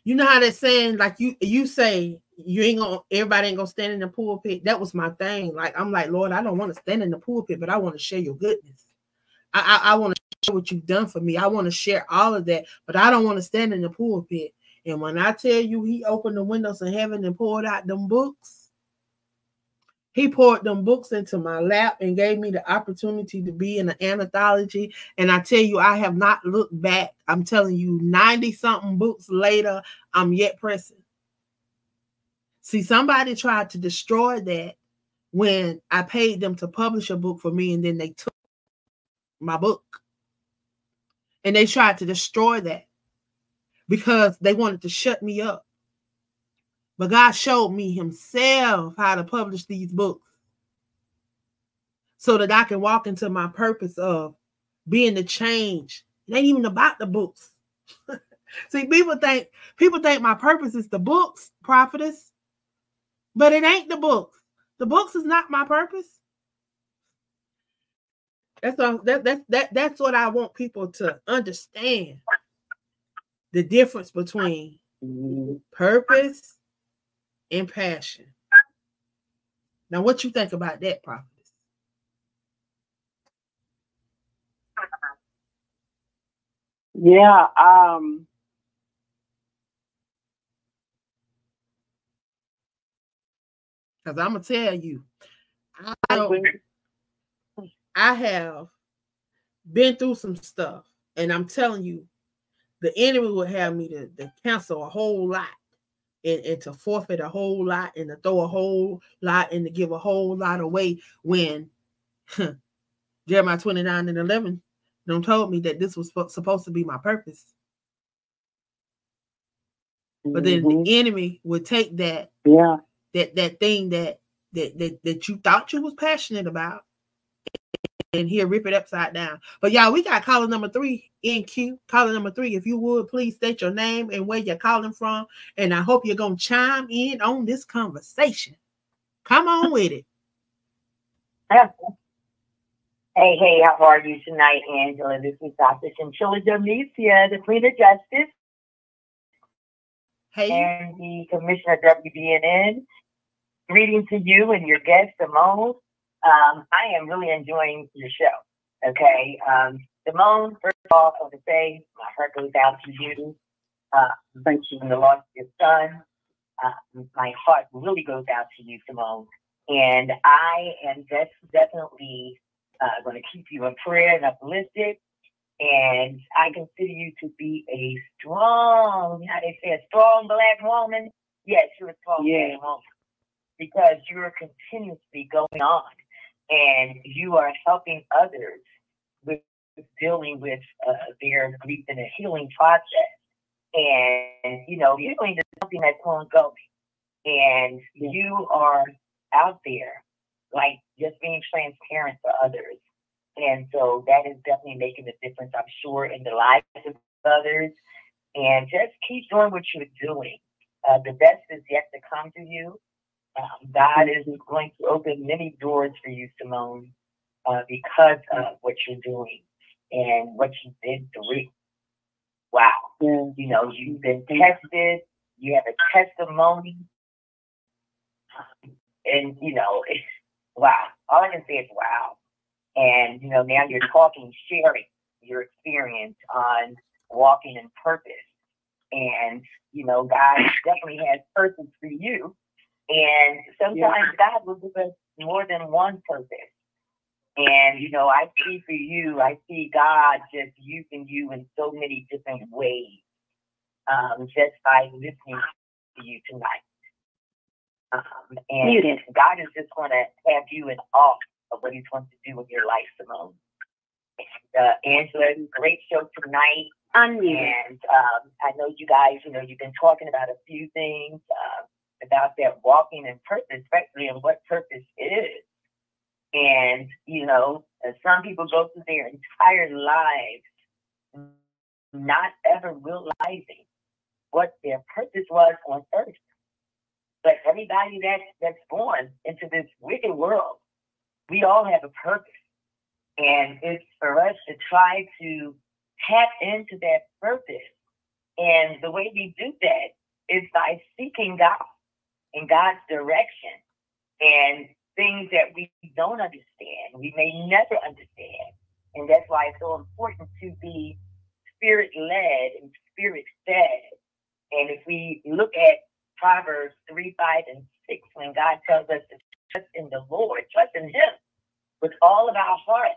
you know how they're saying, like you say, everybody ain't gonna stand in the pulpit. That was my thing. Like, I'm like, Lord, I don't want to stand in the pulpit, but I want to share your goodness. I want to share what you've done for me. I want to share all of that, but I don't want to stand in the pulpit. And when I tell you, he opened the windows of heaven and poured out them books, he poured them books into my lap and gave me the opportunity to be in an anthology. And I tell you, I have not looked back. I'm telling you, 90-something books later, I'm yet pressing. See, somebody tried to destroy that when I paid them to publish a book for me, and then they took my book. And they tried to destroy that because they wanted to shut me up. But God showed me himself how to publish these books so that I can walk into my purpose of being the change. It ain't even about the books. See, people think my purpose is the books, prophetess, but it ain't the books. The books is not my purpose. That's what I want people to understand. The difference between purpose and passion. Now, what you think about that, prophetess?
Yeah.
Because I'm going to tell you, I have been through some stuff, and I'm telling you, the enemy would have me to cancel a whole lot and to forfeit a whole lot and to throw a whole lot and to give a whole lot away when Jeremiah 29:11 told me that this was supposed to be my purpose. But then the enemy would take that, that thing that you thought you was passionate about, and he'll rip it upside down. But y'all, we got caller number 3 in queue. Caller number 3, if you would, please state your name and where you're calling from. And I hope you're going to chime in on this conversation. Come on with it.
Hey, how are you tonight, Angela? This is Dr. Chinchilla Domicia, the Queen of Justice, and the Commissioner of Wbnn. Greeting to you and your guest, Simone. I am really enjoying your show. Okay, Simone, first of all, I want to say my heart goes out to you. Thank you in the loss of your son. My heart really goes out to you, Simone. And I am definitely going to keep you in prayer and uplifted. And I consider you to be a strong, how they say, a strong Black woman. Yes, you're a strong Black woman, because you're continuously going on and you are helping others with dealing with their grief in a healing process. And, you know, healing is something that's ongoing. And you are out there, like, just being transparent for others. And so that is definitely making a difference, I'm sure, in the lives of others. And just keep doing what you're doing. The best is yet to come to you. God is going to open many doors for you, Simone. because of what you're doing and what you've been through. Wow.
Yeah.
You know, you've been tested. You have a testimony. And, you know, it's wow. All I can say is wow. And, you know, now you're talking, sharing your experience on walking in purpose. And, you know, God definitely has purpose for you. And sometimes God will give us more than one purpose. And, you know, I see for you, I see God just using you in so many different ways, just by listening to you tonight. And God is just going to have you in awe of what He's going to do in your life, Simone. And Angela, great show tonight.
Unmuted.
And I know you guys, you know, you've been talking about a few things about that walking in purpose, especially in what purpose is. And, you know, some people go through their entire lives not ever realizing what their purpose was on earth. But everybody that's born into this wicked world, we all have a purpose. And it's for us to try to tap into that purpose. And the way we do that is by seeking God in God's direction and things that we don't understand, we may never understand. And that's why it's so important to be spirit-led and spirit-fed. And if we look at Proverbs 3, 5, and 6, when God tells us to trust in the Lord, trust in Him with all of our heart,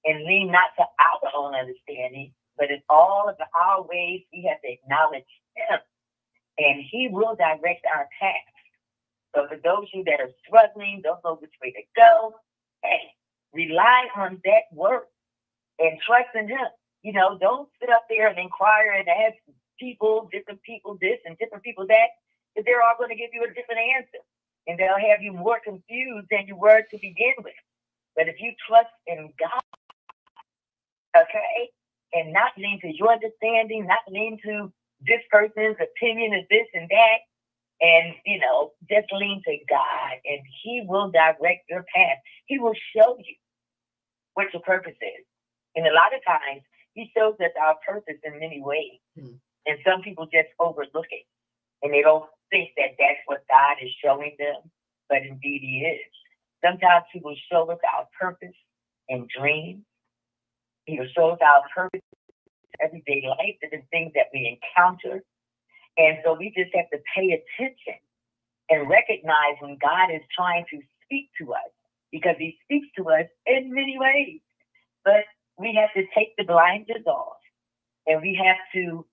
and lean not to our own understanding, but in all of our ways we have to acknowledge Him, and He will direct our path. So for those of you that are struggling, don't know which way to go, hey, rely on that word and trust in Him. You know, don't sit up there and inquire and ask people, different people this and different people that, because they're all going to give you a different answer. And they'll have you more confused than you were to begin with. But if you trust in God, okay, and not lean to your understanding, not lean to this person's opinion of this and that, and, you know, just lean to God, and He will direct your path. He will show you what your purpose is. And a lot of times, He shows us our purpose in many ways. And some people just overlook it. And they don't think that that's what God is showing them. But indeed He is. Sometimes He will show us our purpose in dreams. He will show us our purpose in everyday life, and the things that we encounter. And so we just have to pay attention and recognize when God is trying to speak to us, because He speaks to us in many ways. But we have to take the blinders off, and we have to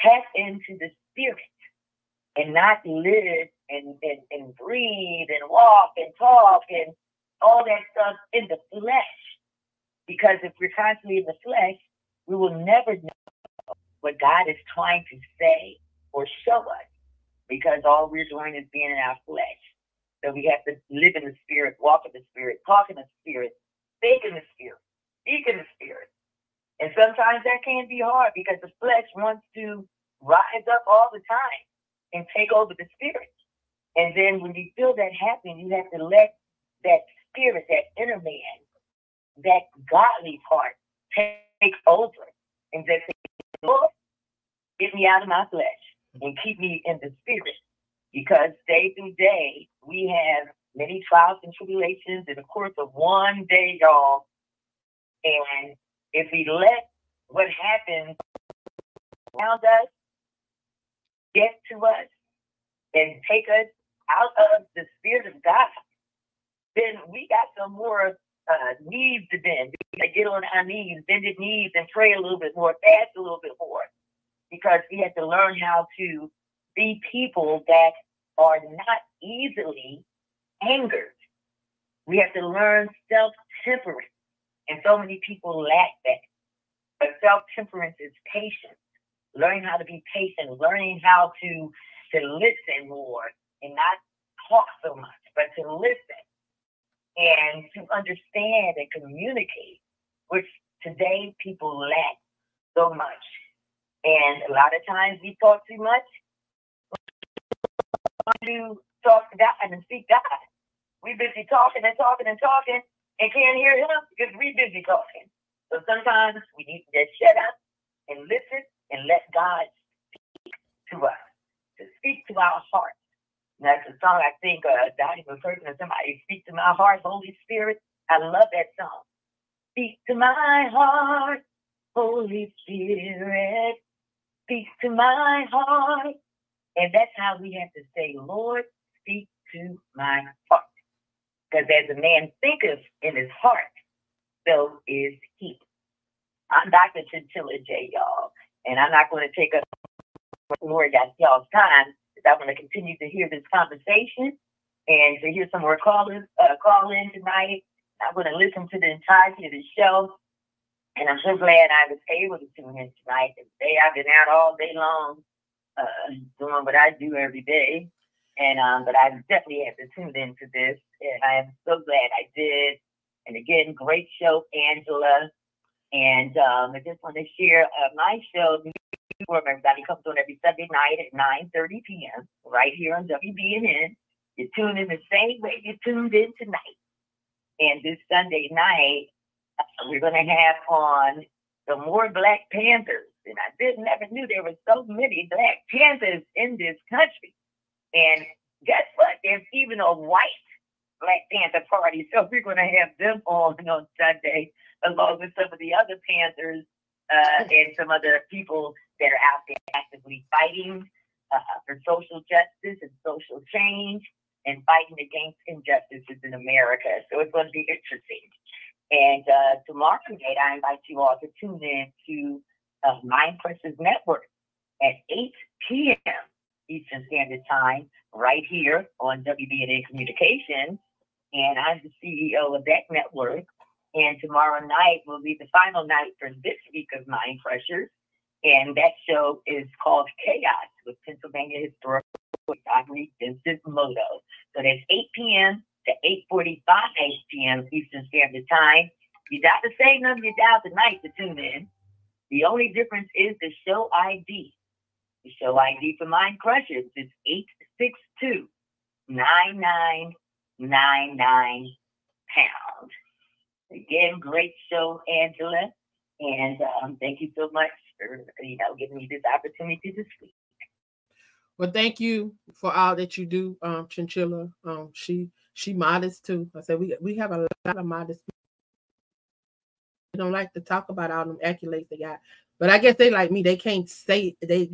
tap into the Spirit and not live and breathe and walk and talk and all that stuff in the flesh. Because if we're constantly in the flesh, we will never know what God is trying to say or show us, because all we're doing is being in our flesh. So we have to live in the Spirit, walk in the Spirit, talk in the Spirit, think in the Spirit, speak in the Spirit. And sometimes that can be hard because the flesh wants to rise up all the time and take over the Spirit. And then when you feel that happen, you have to let that Spirit, that inner man, that godly part take over and just say, Lord, get me out of my flesh and keep me in the Spirit. Because day through day, we have many trials and tribulations in the course of one day, y'all. And if we let what happens around us get to us and take us out of the Spirit of God, then we got some more knees to bend. We got to get on our knees, bended knees, and pray a little bit more, fast a little bit more. Because we have to learn how to be people that are not easily angered. We have to learn self-temperance. And so many people lack that. But self-temperance is patience. Learning how to be patient, learning how to listen more and not talk so much, but to listen and to understand and communicate, which today people lack so much. And a lot of times we talk too much. We want to talk to God and speak God. We're busy talking and talking and talking, and can't hear him because we busy talking. So sometimes we need to just shut up and listen and let God speak to us, to speak to our hearts. And that's a song I think Donnie was heard from somebody, Speak to My Heart, Holy Spirit. I love that song. Speak to my heart, Holy Spirit. Speak to my heart. And that's how we have to say, Lord, speak to my heart. Because as a man thinketh in his heart, so is he. I'm Dr. Chinchilla J, y'all. And I'm not going to take up more of y'all's time, because I want to continue to hear this conversation and to hear some more callers call in tonight. I'm going to listen to the entirety of the show. And I'm so glad I was able to tune in tonight. Today I've been out all day long doing what I do every day. And but I definitely had to tune into this. And I am so glad I did. And again, great show, Angela. And I just want to share my show. Everybody comes on every Sunday night at 9:30 p.m. right here on WBNN. You tune in the same way you tuned in tonight. And this Sunday night, we're going to have on the more Black Panthers. And I never knew there were so many Black Panthers in this country. And guess what? There's even a white Black Panther party. So we're going to have them on Sunday, along with some of the other Panthers and some other people that are out there actively fighting for social justice and social change and fighting against injustices in America. So it's going to be interesting. And tomorrow night, I invite you all to tune in to Mind Precious Network at 8 p.m. Eastern Standard Time, right here on WBNN Communications. And I'm the CEO of that network. And tomorrow night will be the final night for this week of Mind Pressures. And that show is called Chaos with Pennsylvania Historical Society Vincent Moto. So that's 8 p.m. to 8:45 p.m. Eastern Standard Time. You got the same number you dialed tonight to tune in. The only difference is the show ID. The show ID for Mind Crushers is 862-9999#. Again, great show, Angela. And thank you so much for giving me this opportunity to speak.
Well, thank you for all that you do, Chinchilla. She modest too. I said we have a lot of modest people. They don't like to talk about all them accolades they got, but I guess they like me. They can't say they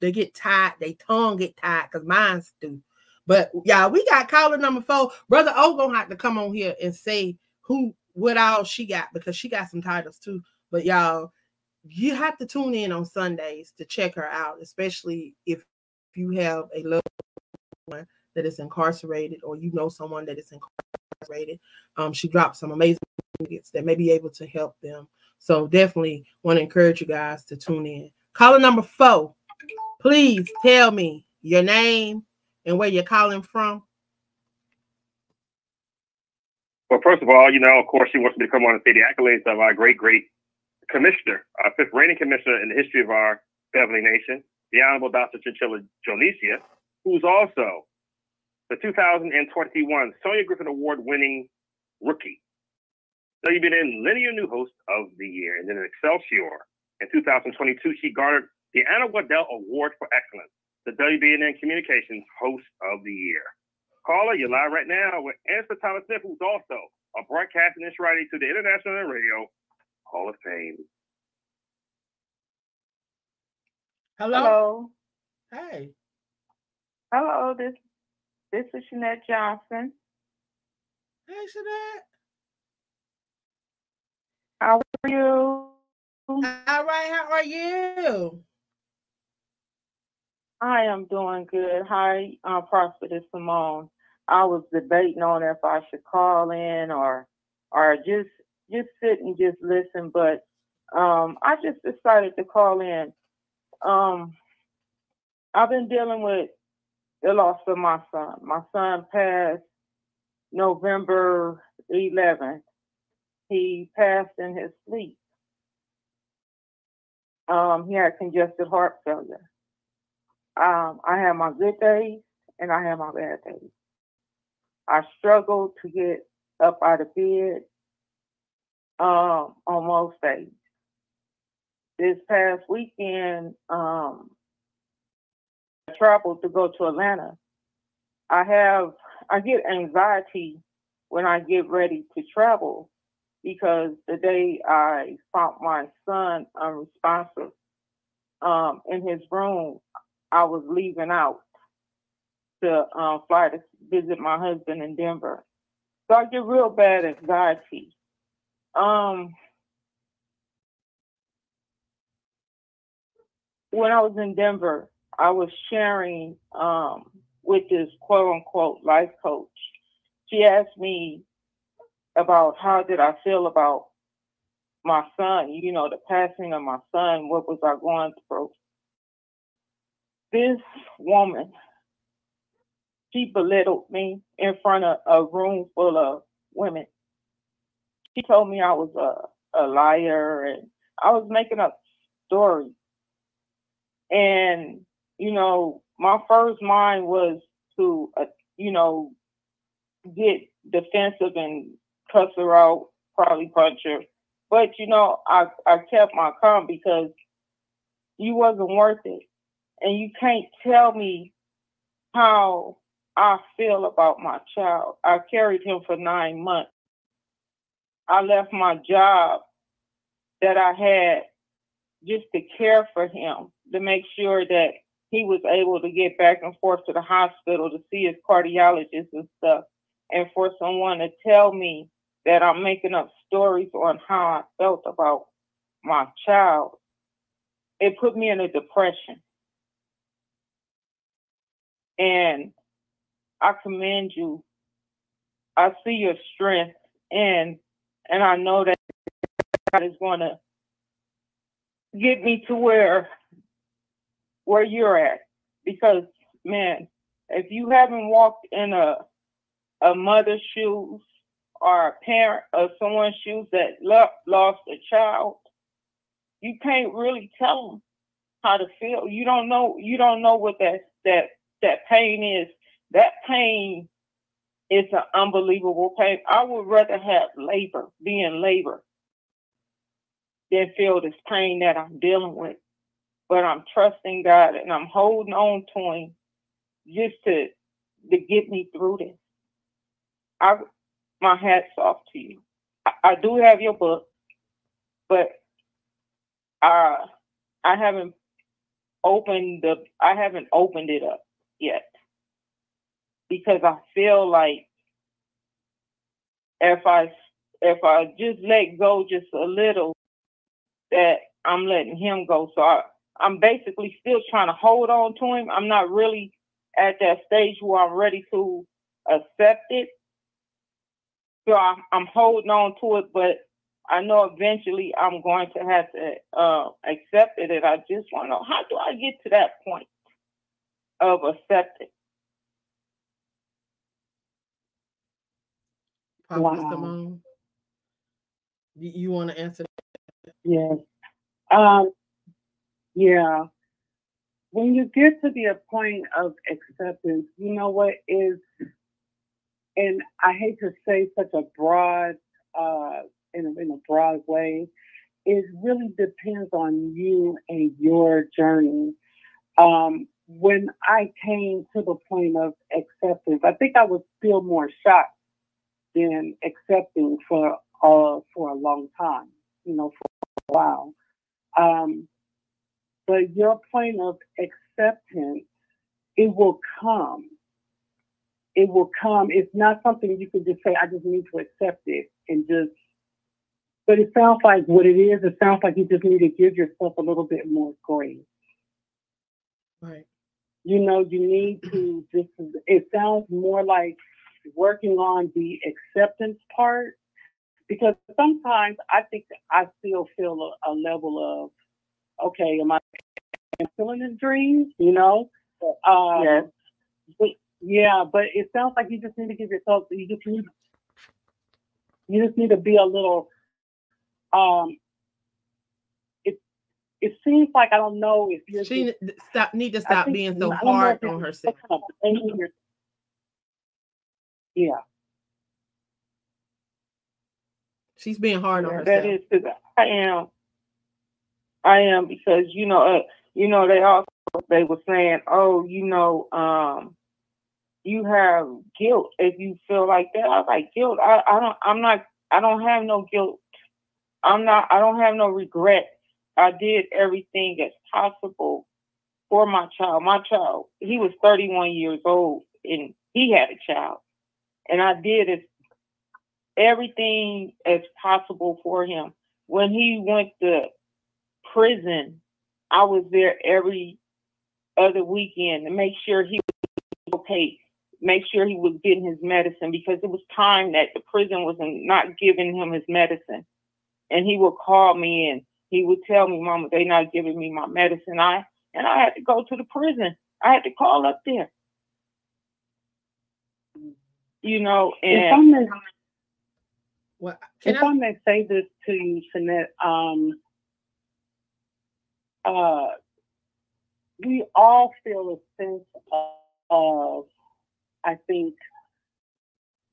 get tired. They tongue get tired because mine's do. But y'all, we got caller number 4. Brother O gonna have to come on here and say what all she got, because she got some titles too. But y'all, you have to tune in on Sundays to check her out, especially if you have a loved one that is incarcerated, or you know someone that is incarcerated. She dropped some amazing nuggets that may be able to help them. So definitely want to encourage you guys to tune in. Caller number 4, please tell me your name and where you're calling from.
Well, first of all, of course, she wants me to come on and say the accolades of our great commissioner, our 5th reigning commissioner in the history of our Beverly Nation, the Honorable Dr. Chinchilla Jonicia, who's also the 2021 Sonia Griffin Award-winning rookie, WBNN Linear New Host of the Year. And then in Excelsior, in 2022, she garnered the Anna Waddell Award for Excellence, the WBNN Communications Host of the Year. Caller, you're live right now with Answer Thomas Smith, who's also a broadcasting instructor to the International Radio Hall of Fame.
Hello. Hey.
Hello, this is Shanette Johnson.
Hey, Shanette.
How are you?
All right, how are you?
I am doing good. Hi, Prophetess Simone. I was debating on if I should call in or just sit and just listen, but I just decided to call in. I've been dealing with the loss of my son. My son passed November 11th. He passed in his sleep. He had congestive heart failure. I have my good days and I have my bad days. I struggled to get up out of bed on most days. This past weekend, I traveled to go to Atlanta. I get anxiety when I get ready to travel because the day I found my son unresponsive in his room, I was leaving out to fly to visit my husband in Denver. So I get real bad anxiety. When I was in Denver, I was sharing with this quote unquote life coach. She asked me about how did I feel about my son, the passing of my son, what was I going through? This woman, she belittled me in front of a room full of women. She told me I was a liar and I was making up stories. And, my first mind was to, get defensive and cuss her out, probably punch her. But, I kept my calm because you wasn't worth it. And you can't tell me how I feel about my child. I carried him for 9 months. I left my job that I had just to care for him, to make sure that he was able to get back and forth to the hospital to see his cardiologist and stuff. And for someone to tell me that I'm making up stories on how I felt about my child, it put me in a depression. And I commend you. I see your strength, and I know that God is going to get me to where you're at. Because, man, if you haven't walked in a mother's shoes or a parent or someone's shoes that lost a child, you can't really tell them how to feel. You don't know what that pain is. That pain is an unbelievable pain. I would rather have be in labor than feel this pain that I'm dealing with. But I'm trusting God and I'm holding on to Him just to get me through this. My hat's off to you. I do have your book, but I haven't opened it up yet because I feel like if I just let go just a little, that I'm letting him go. So I'm basically still trying to hold on to him. I'm not really at that stage where I'm ready to accept it. So I'm holding on to it, but I know eventually I'm going to have to accept it. And I just want to know, how do I get to that point of accepting?
Wow. Simone, you want to answer that?
Yes. Yeah. When you get to the point of acceptance, you know what is, and I hate to say such a broad, in a broad way, it really depends on you and your journey. When I came to the point of acceptance, I think I was still more shocked than accepting for a long time, for a while. But your point of acceptance, it will come. It will come. It's not something you can just say, I just need to accept it and just, but it sounds like what it is. It sounds like you just need to give yourself a little bit more grace.
Right.
You need to just, it sounds more like working on the acceptance part, because sometimes I think I still feel a level of, okay, am I still in this dream? Yes. But it sounds like you just need to give yourself, you just need to be a little, it seems like, I don't know if you're,
she need to stop being so hard on herself.
Yeah.
She's being hard on herself.
That is, because I am because they were saying, oh, you have guilt if you feel like that. I was like, guilt? I don't have no guilt. I don't have no regret. I did everything that's possible for my child. My child, he was 31 years old and he had a child. And I did everything as possible for him. When he went to prison, I was there every other weekend to make sure he was okay, make sure he was getting his medicine, because it was time that the prison was not giving him his medicine. And he would call me and he would tell me, Mama, they're not giving me my medicine. I had to go to the prison. I had to call up there. And
if I may say this to you, Shanette, we all feel a sense of, I think,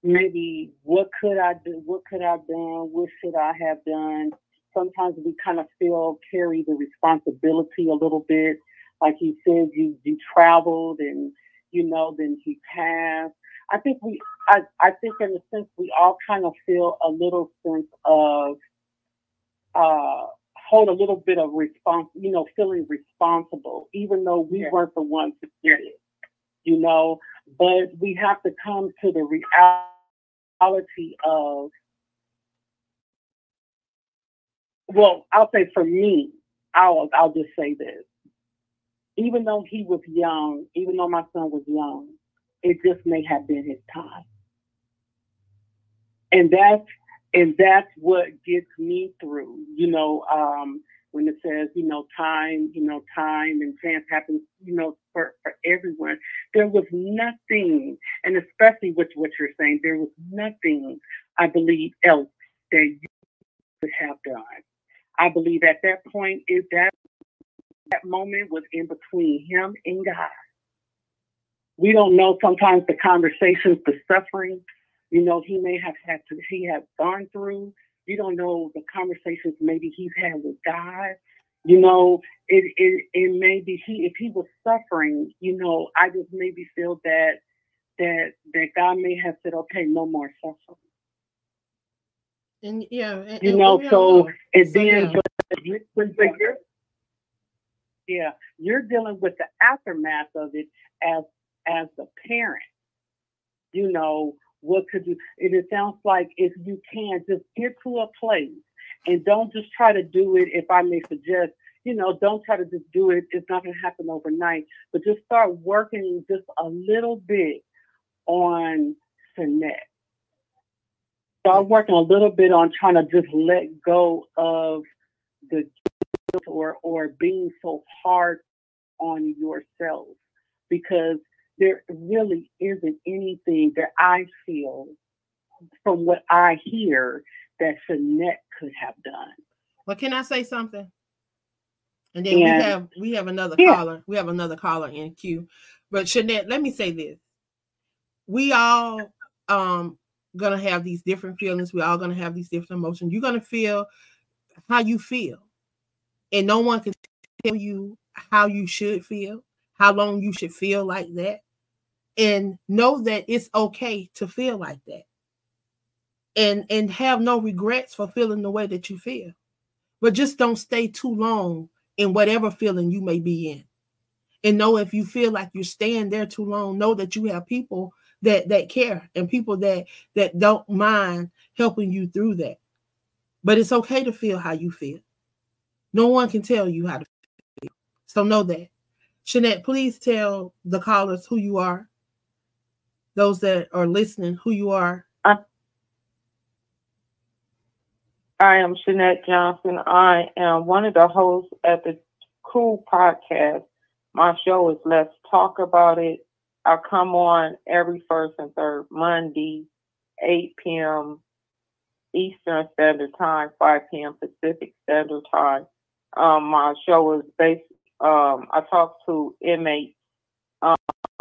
maybe what could I do? What could I have done? What should I have done? Sometimes we kind of carry the responsibility a little bit. Like you said, you traveled and, then he passed. I think I think in a sense we all kind of feel a little sense of, hold a little bit of feeling responsible, even though we weren't the ones who did it, but we have to come to the reality of, well, I'll say for me, I'll just say this. Even though he was young, even though my son was young, it just may have been his time. And that's what gets me through, when it says, time and chance happens, for everyone. There was nothing, and especially with what you're saying, there was nothing, I believe, else that you could have done. I believe at that point, that moment was in between him and God. We don't know sometimes the conversations, the suffering, he may have he had gone through. You don't know the conversations maybe he's had with God. It may be if he was suffering, I just maybe feel that God may have said, okay, no more suffering.
And
you're dealing with the aftermath of it as the parent. What could you? It sounds like if you can just get to a place and don't just try to do it. If I may suggest, don't try to just do it. It's not going to happen overnight, but just start working just a little bit on Shanette. Start working a little bit on trying to just let go of the guilt or being so hard on yourself, because there really isn't anything that I feel from what I hear that Shanette could have done.
Well, can I say something? And then we have another caller. We have another caller in queue. But Shanette, let me say this. We all gonna have these different feelings. We're all gonna have these different emotions. You're gonna feel how you feel. And no one can tell you how you should feel, how long you should feel like that. And know that it's okay to feel like that. And have no regrets for feeling the way that you feel. But just don't stay too long in whatever feeling you may be in. And know if you feel like you're staying there too long, know that you have people that care and people that don't mind helping you through that. But it's okay to feel how you feel. No one can tell you how to feel. So know that. Shanette, please tell the callers who you are. Those that are listening, who you are.
I am Shanette Johnson. I am one of the hosts at the Cool Podcast. My show is Let's Talk About It. I come on every first and third Monday, 8 p.m. Eastern Standard Time, 5 p.m. Pacific Standard Time. My show is based, I talk to inmates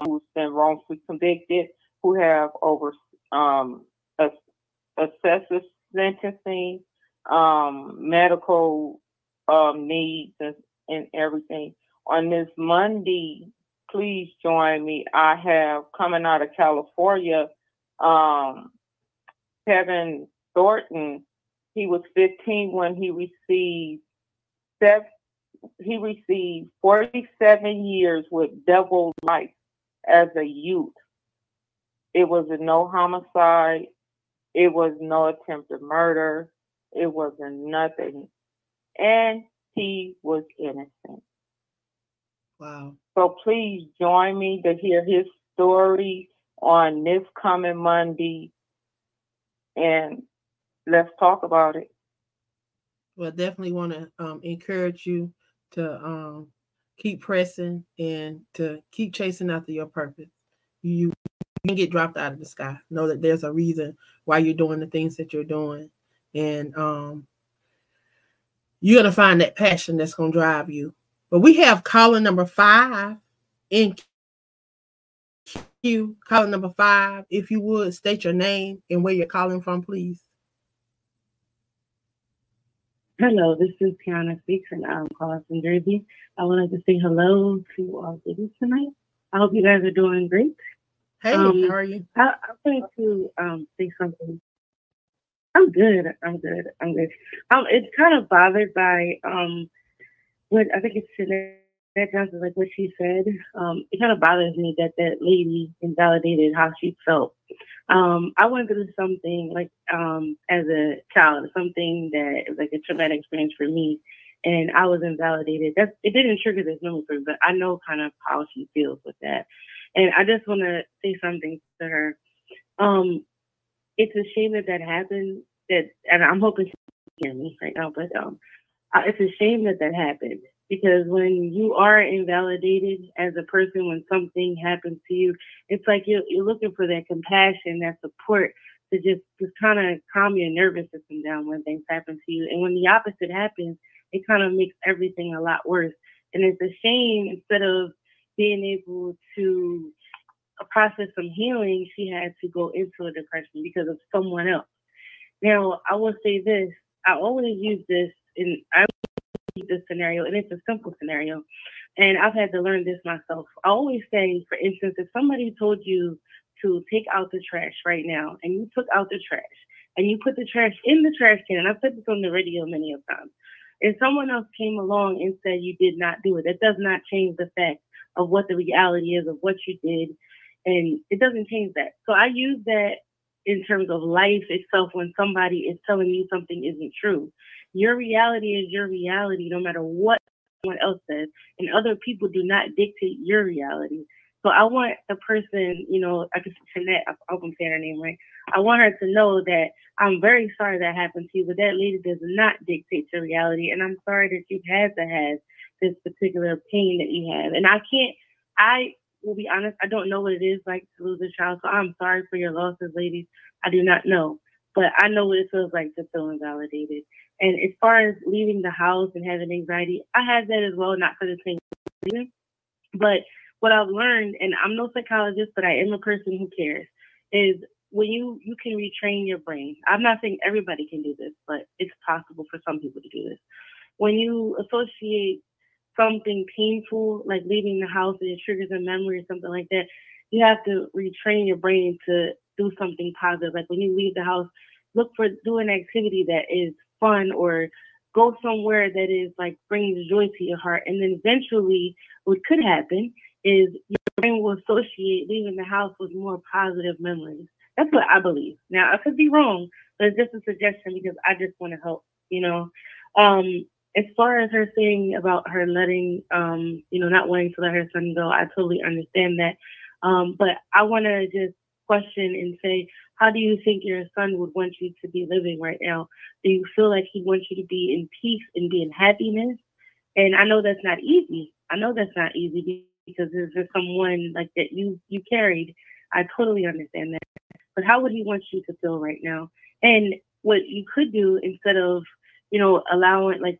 who've been wrongfully convicted, who have over excessive sentencing, medical needs and everything. On this Monday, please join me. I have coming out of California, Kevin Thornton. He was 15 when he received 47 years with double life as a youth. It was no homicide. It was no attempted murder. It wasn't nothing. And he was innocent.
Wow.
So please join me to hear his story on this coming Monday. And let's talk about it.
Well, definitely want to encourage you to keep pressing and to keep chasing after your purpose. You can get dropped out of the sky. Know that there's a reason why you're doing the things that you're doing. And you're going to find that passion that's going to drive you. But we have caller number 5 in queue. Caller number 5, if you would, state your name and where you're calling from, please.
Hello, this is Tiana Speaks, and I'm calling from Jersey. I would like to say hello to all ladies tonight. I hope you guys are doing great.
Hey, how are you?
I wanted to say something. I'm good. It's kind of bothered by what I think it's Jeanette Johnson, like what she said. It kind of bothers me that that lady invalidated how she felt. I went through something like as a child, something that was like a traumatic experience for me, and I was invalidated. It didn't trigger this memory for me, but I know kind of how she feels with that. And I just want to say something to her. It's a shame that happened. And I'm hoping she can hear me right now, but it's a shame that happened, because when you are invalidated as a person, when something happens to you, it's like you're looking for that compassion, that support to just kind of calm your nervous system down when things happen to you. And when the opposite happens, it kind of makes everything a lot worse. And it's a shame, instead of being able to process some healing, she had to go into a depression because of someone else. Now, I will say this. I always use this this scenario, and it's a simple scenario, and I've had to learn this myself. I always say, for instance, if somebody told you to take out the trash right now, and you took out the trash, and you put the trash in the trash can, and I've said this on the radio many of times, and someone else came along and said you did not do it, that does not change the fact of what the reality is of what you did, and it doesn't change that. So I use that in terms of life itself. When somebody is telling you something isn't true, your reality is your reality, no matter what someone else says, and other people do not dictate your reality. So I want the person, I guess Jeanette, I hope I'm saying her name right. I want her to know that I'm very sorry that happened to you, but that lady does not dictate your reality, and I'm sorry that you've had to have this particular pain that you have. And I will be honest, I don't know what it is like to lose a child, so I'm sorry for your losses, ladies. I do not know, but I know what it feels like to feel invalidated. And as far as leaving the house and having anxiety, I had that as well, not for the same reason. But what I've learned, and I'm no psychologist, but I am a person who cares, is when you can retrain your brain. I'm not saying everybody can do this, but it's possible for some people to do this. When you associate something painful, like leaving the house, and it triggers a memory or something like that, you have to retrain your brain to do something positive. Like when you leave the house, do an activity that is fun, or go somewhere that is like brings joy to your heart. And then eventually what could happen is your brain will associate leaving the house with more positive memories. That's what I believe. Now, I could be wrong, but it's just a suggestion because I just want to help, As far as her saying about her letting, not wanting to let her son go, I totally understand that. But I want to just question and say, how do you think your son would want you to be living right now? Do you feel like he wants you to be in peace and be in happiness? And I know that's not easy. Because there's just someone like that you carried. I totally understand that. But how would he want you to feel right now? And what you could do, instead of, allowing,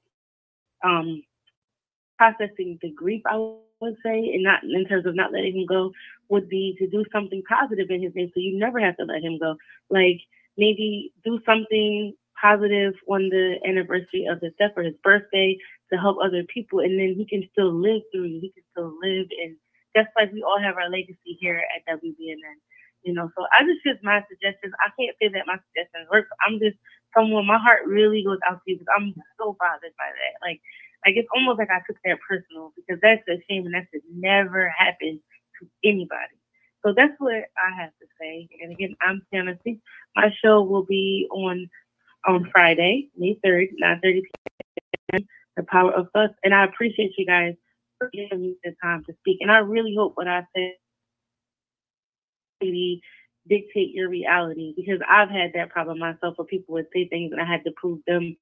processing the grief, I would say, and not in terms of not letting him go, would be to do something positive in his name, so you never have to let him go. Like maybe do something positive on the anniversary of his death or his birthday to help other people, and then he can still live through you. He can still live, and just like we all have our legacy here at WBNN. You know, so I just my suggestions. I can't say that my suggestions work. I'm just someone, my heart really goes out to you because I'm so bothered by that. Like it's almost like I took that personal because that's a shame and that should never happen to anybody. So that's what I have to say. And again, I'm Tiana C. My show will be on Friday, May 3rd, 9:30 p.m. The Power of Us. And I appreciate you guys for giving me the time to speak. And I really hope what I said dictate your reality, because I've had that problem myself where people would say things and I had to prove them,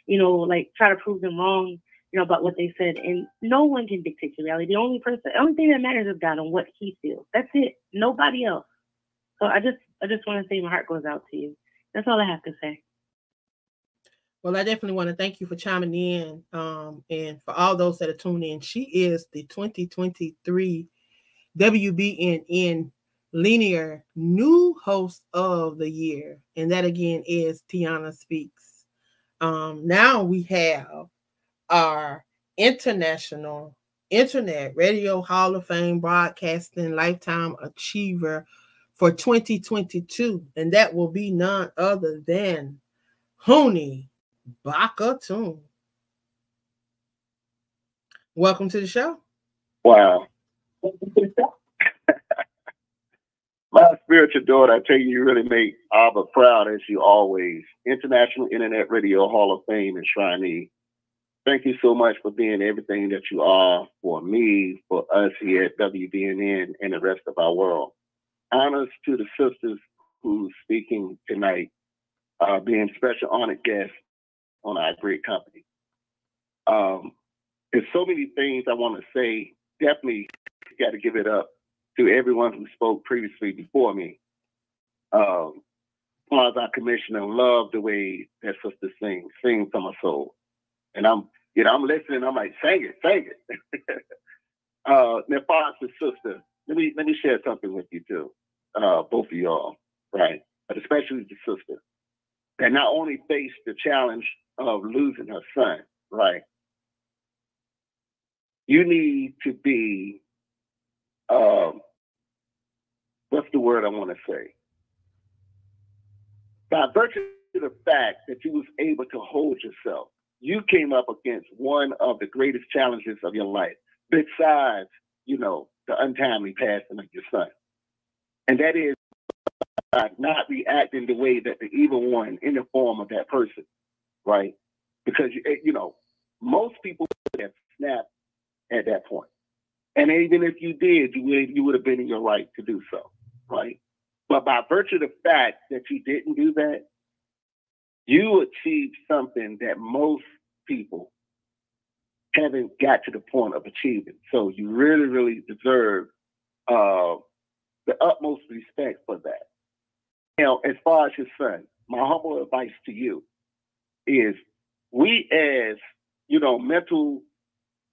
you know, like try to prove them wrong, you know, about what they said. And no one can dictate your reality. The only thing that matters is God and what he feels. That's it. Nobody else. So I just want to say my heart goes out to you. That's all I have to say.
Well, I definitely want to thank you for chiming in, and for all those that are tuning in. She is the 2023 WBNN Linear New Host of the Year, and that again is Tiana Speaks. Now we have our International Internet Radio Hall of Fame Broadcasting Lifetime Achiever for 2022, and that will be none other than Honey Bakatun. Welcome to the show.
Wow. My spiritual daughter, I tell you, you really make Abba proud, as you always. International Internet Radio Hall of Fame enshrinee. Thank you so much for being everything that you are for me, for us here at WBNN and the rest of our world. Honors to the sisters who's speaking tonight, being special honored guests on our great company. There's so many things I want to say. Definitely got to give it up to everyone who spoke previously before me. Plaza Commissioner, love the way that sister sings from her soul. And I'm listening. I'm like, sing it. Now, Father's sister, let me share something with you too, both of y'all, right? But especially the sister that not only faced the challenge of losing her son, right? You need to be, what's the word I want to say? By virtue of the fact that you was able to hold yourself, you came up against one of the greatest challenges of your life, besides, the untimely passing of your son. And that is not reacting the way that the evil one in the form of that person, right? Because, most people would have snapped at that point. And even if you did, you would have been in your right to do so, right? But by virtue of the fact that you didn't do that, you achieved something that most people haven't got to the point of achieving. So you really, really deserve the utmost respect for that. Now, as far as your son, my humble advice to you is we as, mental,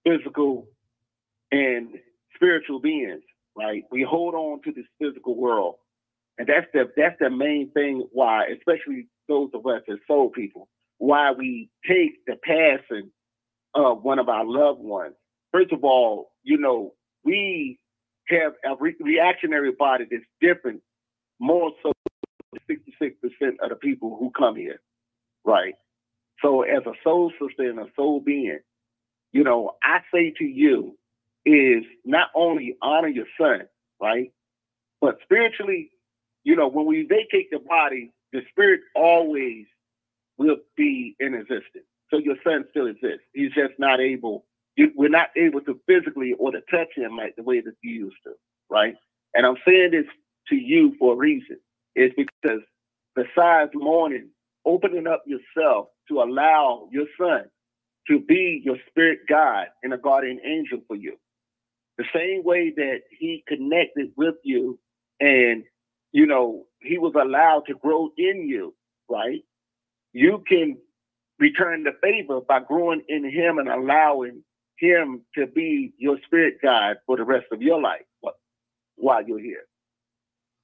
physical, and spiritual beings, right? We hold on to this physical world. And that's the main thing why, especially those of us as soul people, why we take the passing of one of our loved ones. First of all, we have a reactionary body that's different, more so than 66% of the people who come here, right? So as a soul sister and a soul being, I say to you is not only honor your son, right? But spiritually, when we vacate the body, the spirit always will be in existence. So your son still exists. He's just not able, we're not able to physically or to touch him like the way that you used to, right? And I'm saying this to you for a reason. It's because besides mourning, opening up yourself to allow your son to be your spirit guide and a guardian angel for you. The same way that he connected with you and, he was allowed to grow in you, right? You can return the favor by growing in him and allowing him to be your spirit guide for the rest of your life while you're here.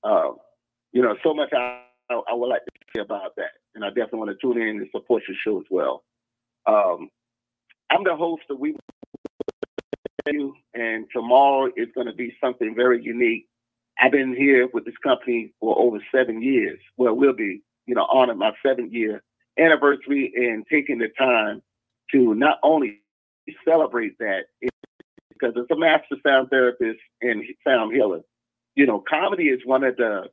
So much I would like to say about that. and I definitely want to tune in and support your show as well. I'm the host of Wbnn, and tomorrow is going to be something very unique. I've been here with this company for over 7 years. Well, we'll be, honoring my 7th-year anniversary and taking the time to not only celebrate that, because as a master sound therapist and sound healer, comedy is one of the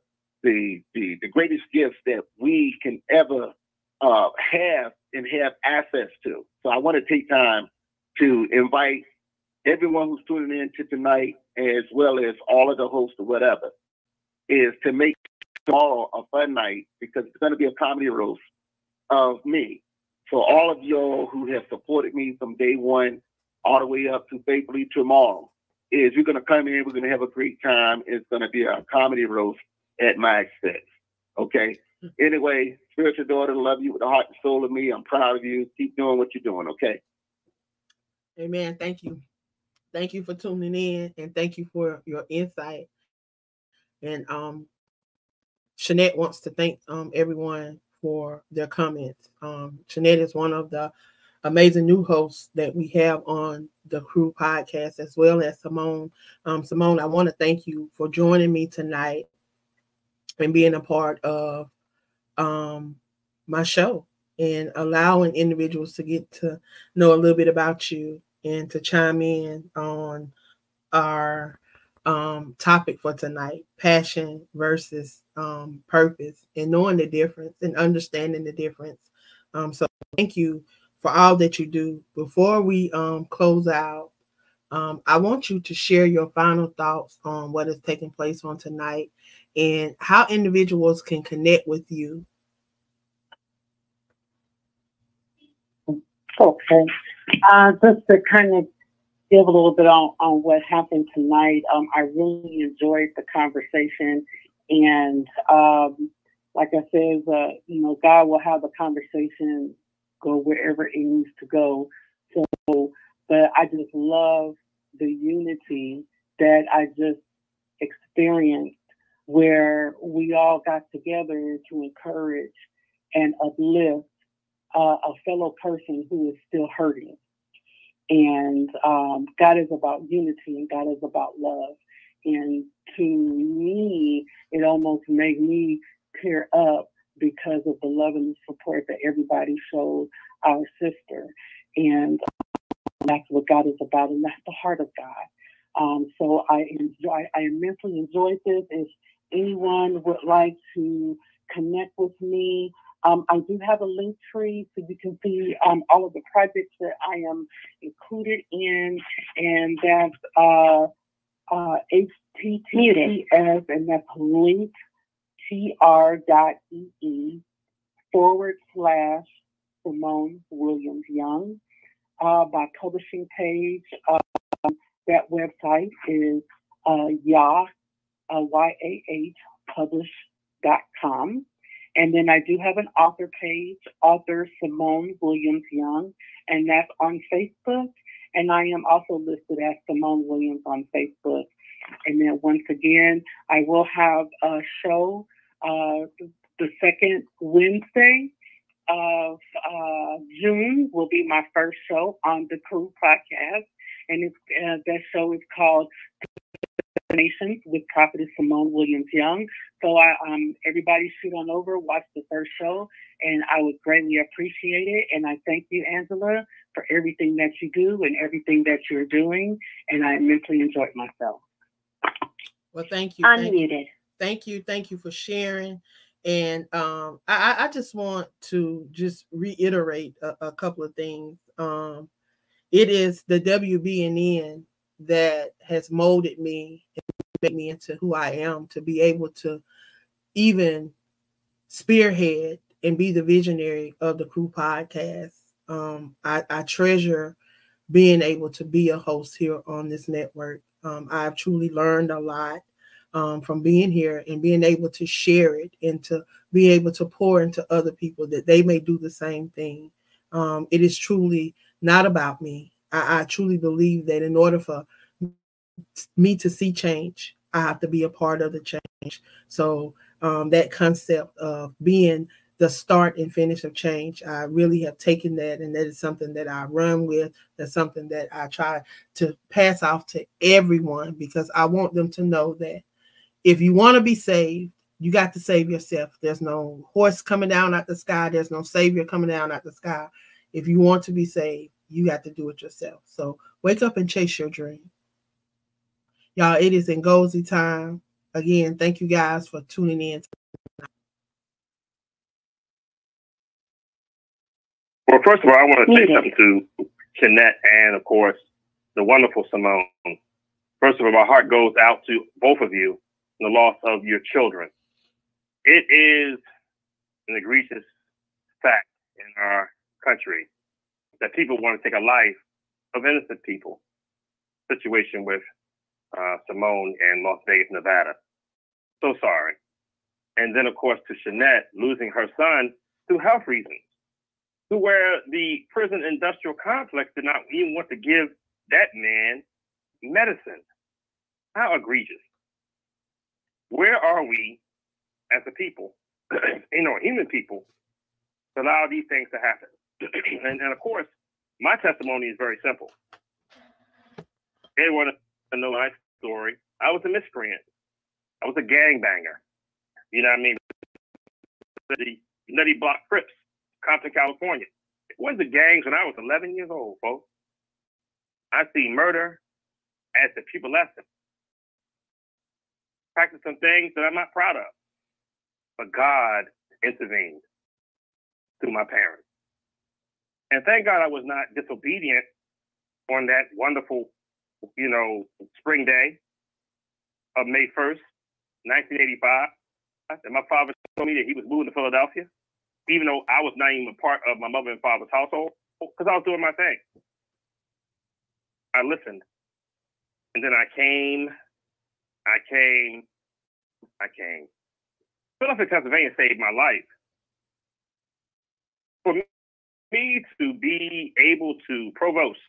greatest gifts that we can ever have and have access to. So I want to take time to invite everyone who's tuning in to tonight, as well as all of the hosts or whatever, is to make tomorrow a fun night, because it's going to be a comedy roast of me. So all of y'all who have supported me from day one all the way up to faithfully tomorrow, is you're going to come in, we're going to have a great time. It's going to be a comedy roast at my expense. Okay? Anyway, spiritual daughter, love you with the heart and soul of me. I'm proud of you. Keep doing what you're doing, okay?
Amen. Thank you. Thank you for tuning in, and thank you for your insight. And Shanette wants to thank everyone for their comments. Shanette is one of the amazing new hosts that we have on the Crew podcast, as well as Simone. Simone, I want to thank you for joining me tonight and being a part of my show and allowing individuals to get to know a little bit about you and to chime in on our topic for tonight: passion versus purpose, and knowing the difference and understanding the difference. So thank you for all that you do. Before we close out, I want you to share your final thoughts on what is taking place on tonight and how individuals can connect with you.
Okay. Just to kind of give a little bit on what happened tonight, I really enjoyed the conversation. And like I said, God will have the conversation go wherever it needs to go. So, but I just love the unity that I just experienced, where we all got together to encourage and uplift a fellow person who is still hurting. And God is about unity, and God is about love. And to me, it almost made me tear up because of the love and the support that everybody showed our sister. And that's what God is about, and that's the heart of God. So I immensely enjoyed this. If anyone would like to connect with me, I do have a link tree so you can see all of the projects that I am included in, and that's https, and that's link tr.ee/Simone Williams Young. My publishing page, that website is YAHpublish.com. And then I do have an author page, author Simone Williams Young, and that's on Facebook. And I am also listed as Simone Williams on Facebook. And then once again, I will have a show the second Wednesday of June will be my first show on the Crew podcast. And that show is called Nations with Prophetess Simone Williams Young. So everybody shoot on over, watch the first show, and I would greatly appreciate it. And I thank you, Angela, for everything that you do and everything that you're doing. And I immensely enjoyed myself.
Well, thank you.
Unmuted.
Thank you for sharing. And I just want to just reiterate a couple of things. It is the Wbnn that has molded me and made me into who I am, to be able to even spearhead and be the visionary of the Crew podcast. I treasure being able to be a host here on this network. I've truly learned a lot from being here and being able to share it and to be able to pour into other people that they may do the same thing. It is truly not about me. I truly believe that in order for me to see change, I have to be a part of the change. So that concept of being the start and finish of change. I really have taken that, and that is something that I run with. That's something that I try to pass off to everyone, because I want them to know that if you want to be saved, you got to save yourself. There's no horse coming down out the sky. There's no savior coming down out the sky. If you want to be saved, you got to do it yourself. So wake up and chase your dream. Y'all, it is NGOZI time. Again, thank you guys for tuning in.
Well, first of all, I want to say something to Jeanette and, of course, the wonderful Simone. First of all, my heart goes out to both of you in the loss of your children. It is an egregious fact in our country that people want to take a life of innocent people. Situation with Simone in Las Vegas, Nevada. So sorry. And then, of course, to Jeanette losing her son through health reasons, to where the prison industrial complex did not even want to give that man medicine. How egregious. Where are we as a people, human people, to allow these things to happen? and of course, my testimony is very simple. They want to know my story. I was a miscreant. I was a gangbanger. You know what I mean? The Nutty Block Crips, Compton, California. It was the gangs when I was 11 years old, folks. I see murder as the pupil lesson. Practice some things that I'm not proud of. But God intervened through my parents. And thank God I was not disobedient on that wonderful, spring day of May 1st, 1985. And my father told me that he was moving to Philadelphia, even though I was not even a part of my mother and father's household, because I was doing my thing. I listened. And then I came. Philadelphia, Pennsylvania saved my life. For me to be able to provost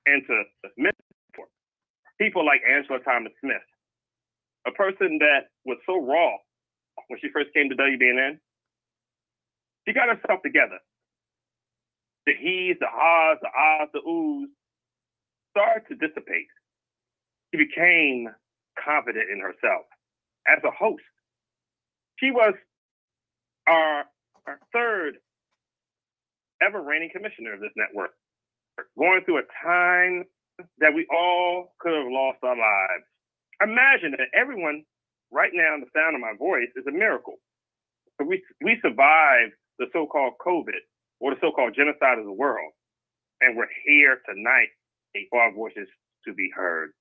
and to mentor people like Angela Thomas Smith, a person that was so raw when she first came to WBNN, she got herself together. The he's, the ha's, the ahs, the oohs started to dissipate. She became confident in herself as a host. She was our third ever reigning commissioner of this network, going through a time that we all could have lost our lives. Imagine that everyone right now in the sound of my voice is a miracle. So we survived the so-called COVID, or the so-called genocide of the world, and we're here tonight for our voices to be heard.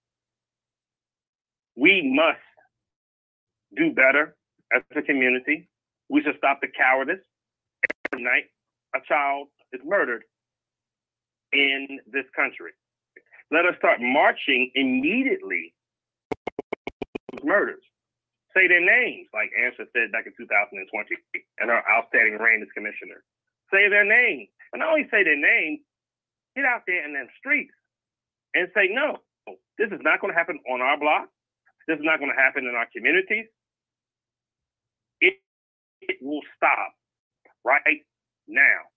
We must do better as a community. We should stop the cowardice. Every night, a child is murdered in this country. Let us start marching immediately with murders. Say their names, like Answer said back in 2020, and her outstanding reign as commissioner. Say their names. And not only say their names, get out there in them streets and say, no, this is not going to happen on our block. This is not going to happen in our communities. It will stop right now.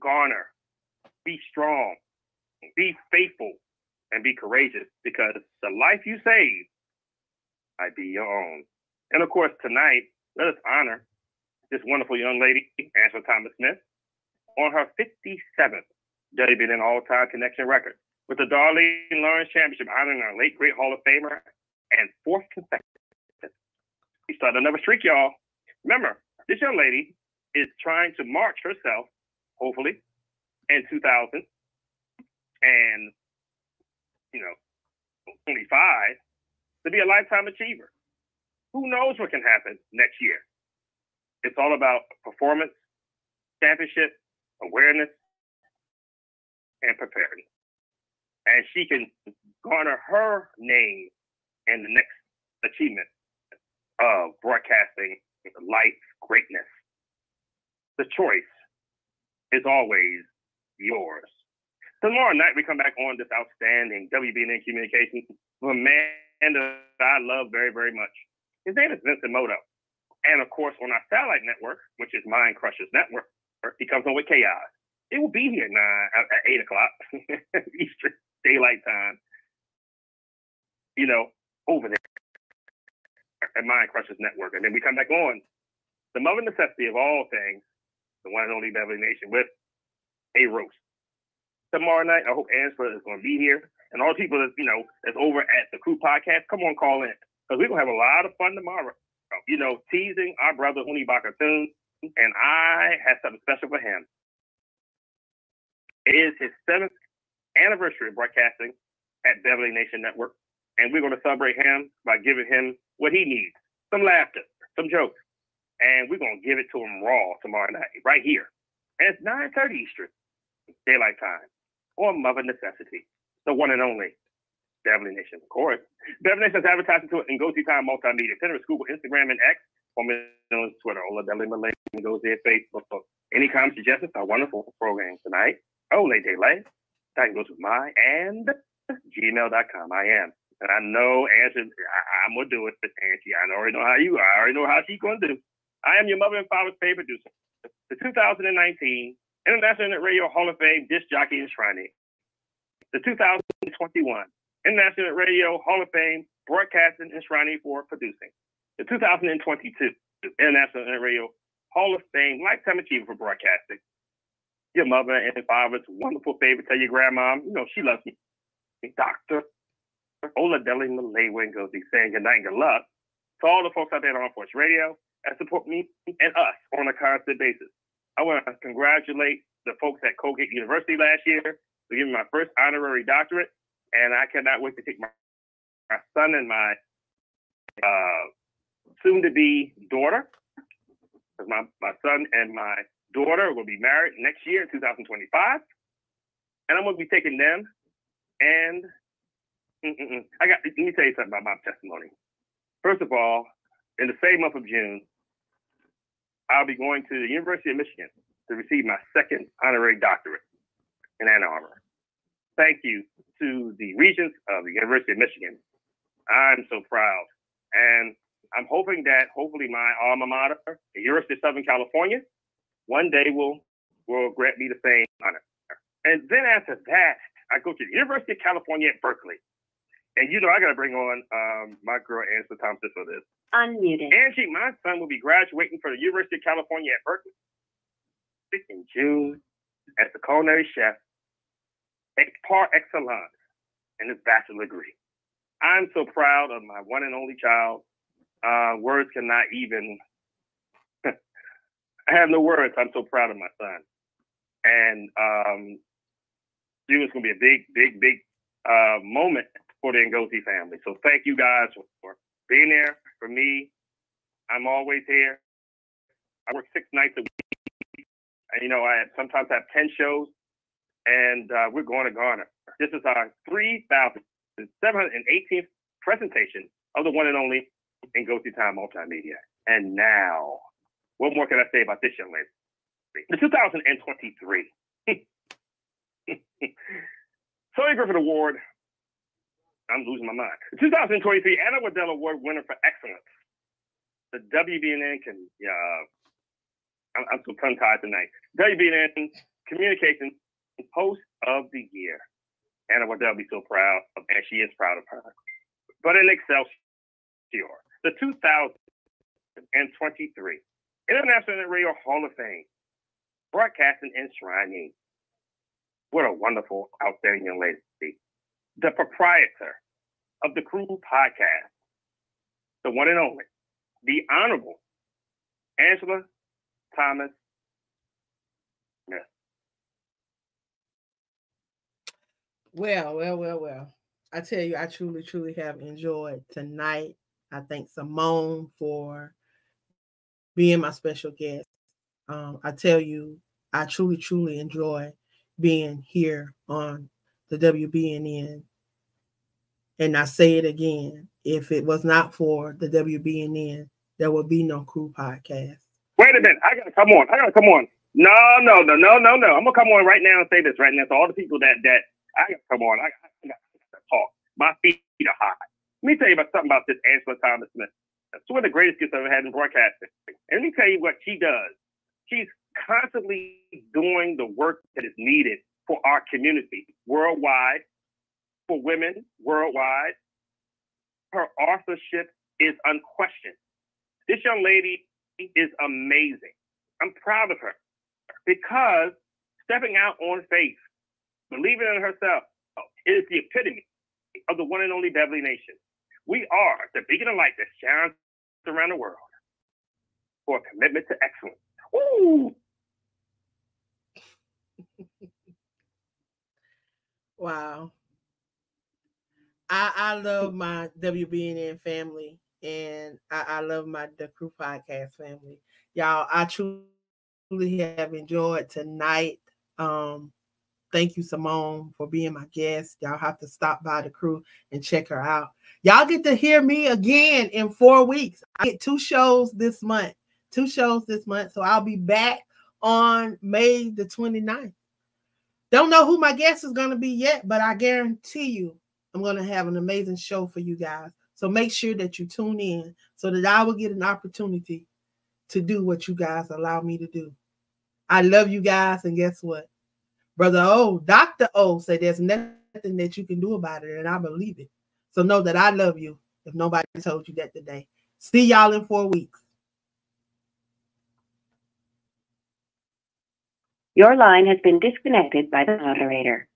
Garner, be strong, be faithful, and be courageous, because the life you save might be your own. And of course, tonight, let us honor this wonderful young lady, Angela Thomas Smith, on her 57th WBNN All-Time Connection record, with the Darlene Lawrence Championship honoring our late great Hall of Famer and fourth consecutive. We started another streak, y'all. Remember, this young lady is trying to march herself, hopefully, in 2025, to be a lifetime achiever. Who knows what can happen next year? It's all about performance, championship, awareness, and preparedness. And she can garner her name in the next achievement of broadcasting life greatness. The choice is always yours. Tomorrow night, we come back on this outstanding WBNN Communications with a man that I love very, very much. His name is Vincent Moto. And of course, on our satellite network, which is Mind Crushers Network, he comes on with Chaos. It will be here at 8 o'clock Eastern Daylight Time, you know, over there at Mind Crushers Network. And then we come back on the mother necessity of all things, the one and only Beverly Nation, with a roast. Tomorrow night, I hope Angela is going to be here. And all the people that, you know, that's over at the Crew Podcast, come on, call in. Because we're going to have a lot of fun tomorrow. You know, teasing our brother, Huni Bakatoon. And I have something special for him. It is his 7th anniversary of broadcasting at Beverly Nation Network. And we're going to celebrate him by giving him what he needs. Some laughter, some jokes. And we're going to give it to him raw tomorrow night, right here. And it's 9:30 Eastern Daylight Time on Mother Necessity, the one and only Beverly Nation, of course. Beverly Nation is advertising to it in NGOZI Time Multimedia. Pinterest, Google, Instagram, and X. Formerly known as Twitter. Ola Beverly Malay, NGOZI, Facebook. Any comments, suggestions? Our wonderful program tonight. Ole Delay. That goes with my and gmail.com. I am. And I know Angie, I'm going to do it, Angie. I already know how you are. I already know how she's going to do. I am your mother and father's favorite producer. The 2019 International Internet Radio Hall of Fame Disc Jockey Enshrining. The 2021 International Internet Radio Hall of Fame Broadcasting Enshrining for producing. The 2022 International Internet Radio Hall of Fame Lifetime Achiever for broadcasting. Your mother and father's wonderful favorite. Tell your grandma, you know, she loves me. Dr. Ola Deli Malay NGOZI saying good night and good luck to all the folks out there on Force Radio that support me and us on a constant basis. I want to congratulate the folks at Colgate University last year for giving me my first honorary doctorate, and I cannot wait to take my son and my soon-to-be daughter, because my son and my daughter will be married next year in 2025, and I'm going to be taking them, and let me tell you something about my testimony. First of all, in the same month of June, I'll be going to the University of Michigan to receive my second honorary doctorate in Ann Arbor. Thank you to the regents of the University of Michigan. I'm so proud. And I'm hoping that hopefully my alma mater, the University of Southern California, one day will grant me the same honor. And then after that, I go to the University of California at Berkeley. And you know, I got to bring on my girl, Angela Thompson, for this.
Unmuted.
Angie, my son will be graduating from the University of California at Berkeley in June as a culinary chef par excellence in his bachelor degree. I'm so proud of my one and only child. Words cannot even, I have no words. I'm so proud of my son. And June is going to be a big moment for the NGOZI family. So thank you guys for being there for me. I'm always here. I work 6 nights a week. And, you know, I sometimes have 10 shows, and we're going to garner. This is our 3,718th presentation of the one and only NGOZI Time Multimedia. And now, what more can I say about this young lady? The 2023 Tony Griffith Award. I'm losing my mind. The 2023 Anna Waddell Award winner for excellence. The WBNN can, I'm so tongue-tied tonight. WBNN Communications Host of the Year. Anna Waddell be so proud of, and she is proud of her. But in Excelsior, the 2023 International Radio Hall of Fame Broadcasting Enshrining. What a wonderful, outstanding young lady. The proprietor of the Crew Podcast, the one and only, the Honorable Angela Thomas Smith.
Well. I tell you, I truly have enjoyed tonight. I thank Simone for being my special guest. I tell you, I truly enjoy being here on the WBNN. And I say it again, if it was not for the WBNN, there would be no Crew Podcast.
Wait a minute. I gotta come on. No. I'm gonna come on right now and say this right now. So all the people that I gotta come on. I gotta talk. My feet are hot. Let me tell you about something about this Angela Thomas Smith. That's one of the greatest gifts I've ever had in broadcasting. And let me tell you what she does. She's constantly doing the work that is needed for our community worldwide, for women worldwide. Her authorship is unquestioned. This young lady is amazing. I'm proud of her because stepping out on faith, believing in herself, is the epitome of the one and only Beverly Nation. We are the beacon of light that shines around the world for a commitment to excellence. Woo!
Wow. I love my WBNN family, and I love the Crew Podcast family. Y'all, I truly have enjoyed tonight. Thank you, Simone, for being my guest. Y'all have to stop by the Crew and check her out. Y'all get to hear me again in 4 weeks. I get 2 shows this month. 2 shows this month. So I'll be back on May the 29th. Don't know who my guest is going to be yet, but I guarantee you I'm going to have an amazing show for you guys. So make sure that you tune in so that I will get an opportunity to do what you guys allow me to do. I love you guys, and guess what? Brother O, Dr. O said there's nothing that you can do about it, and I believe it. So know that I love you if nobody told you that today. See y'all in 4 weeks.
Your line has been disconnected by the moderator.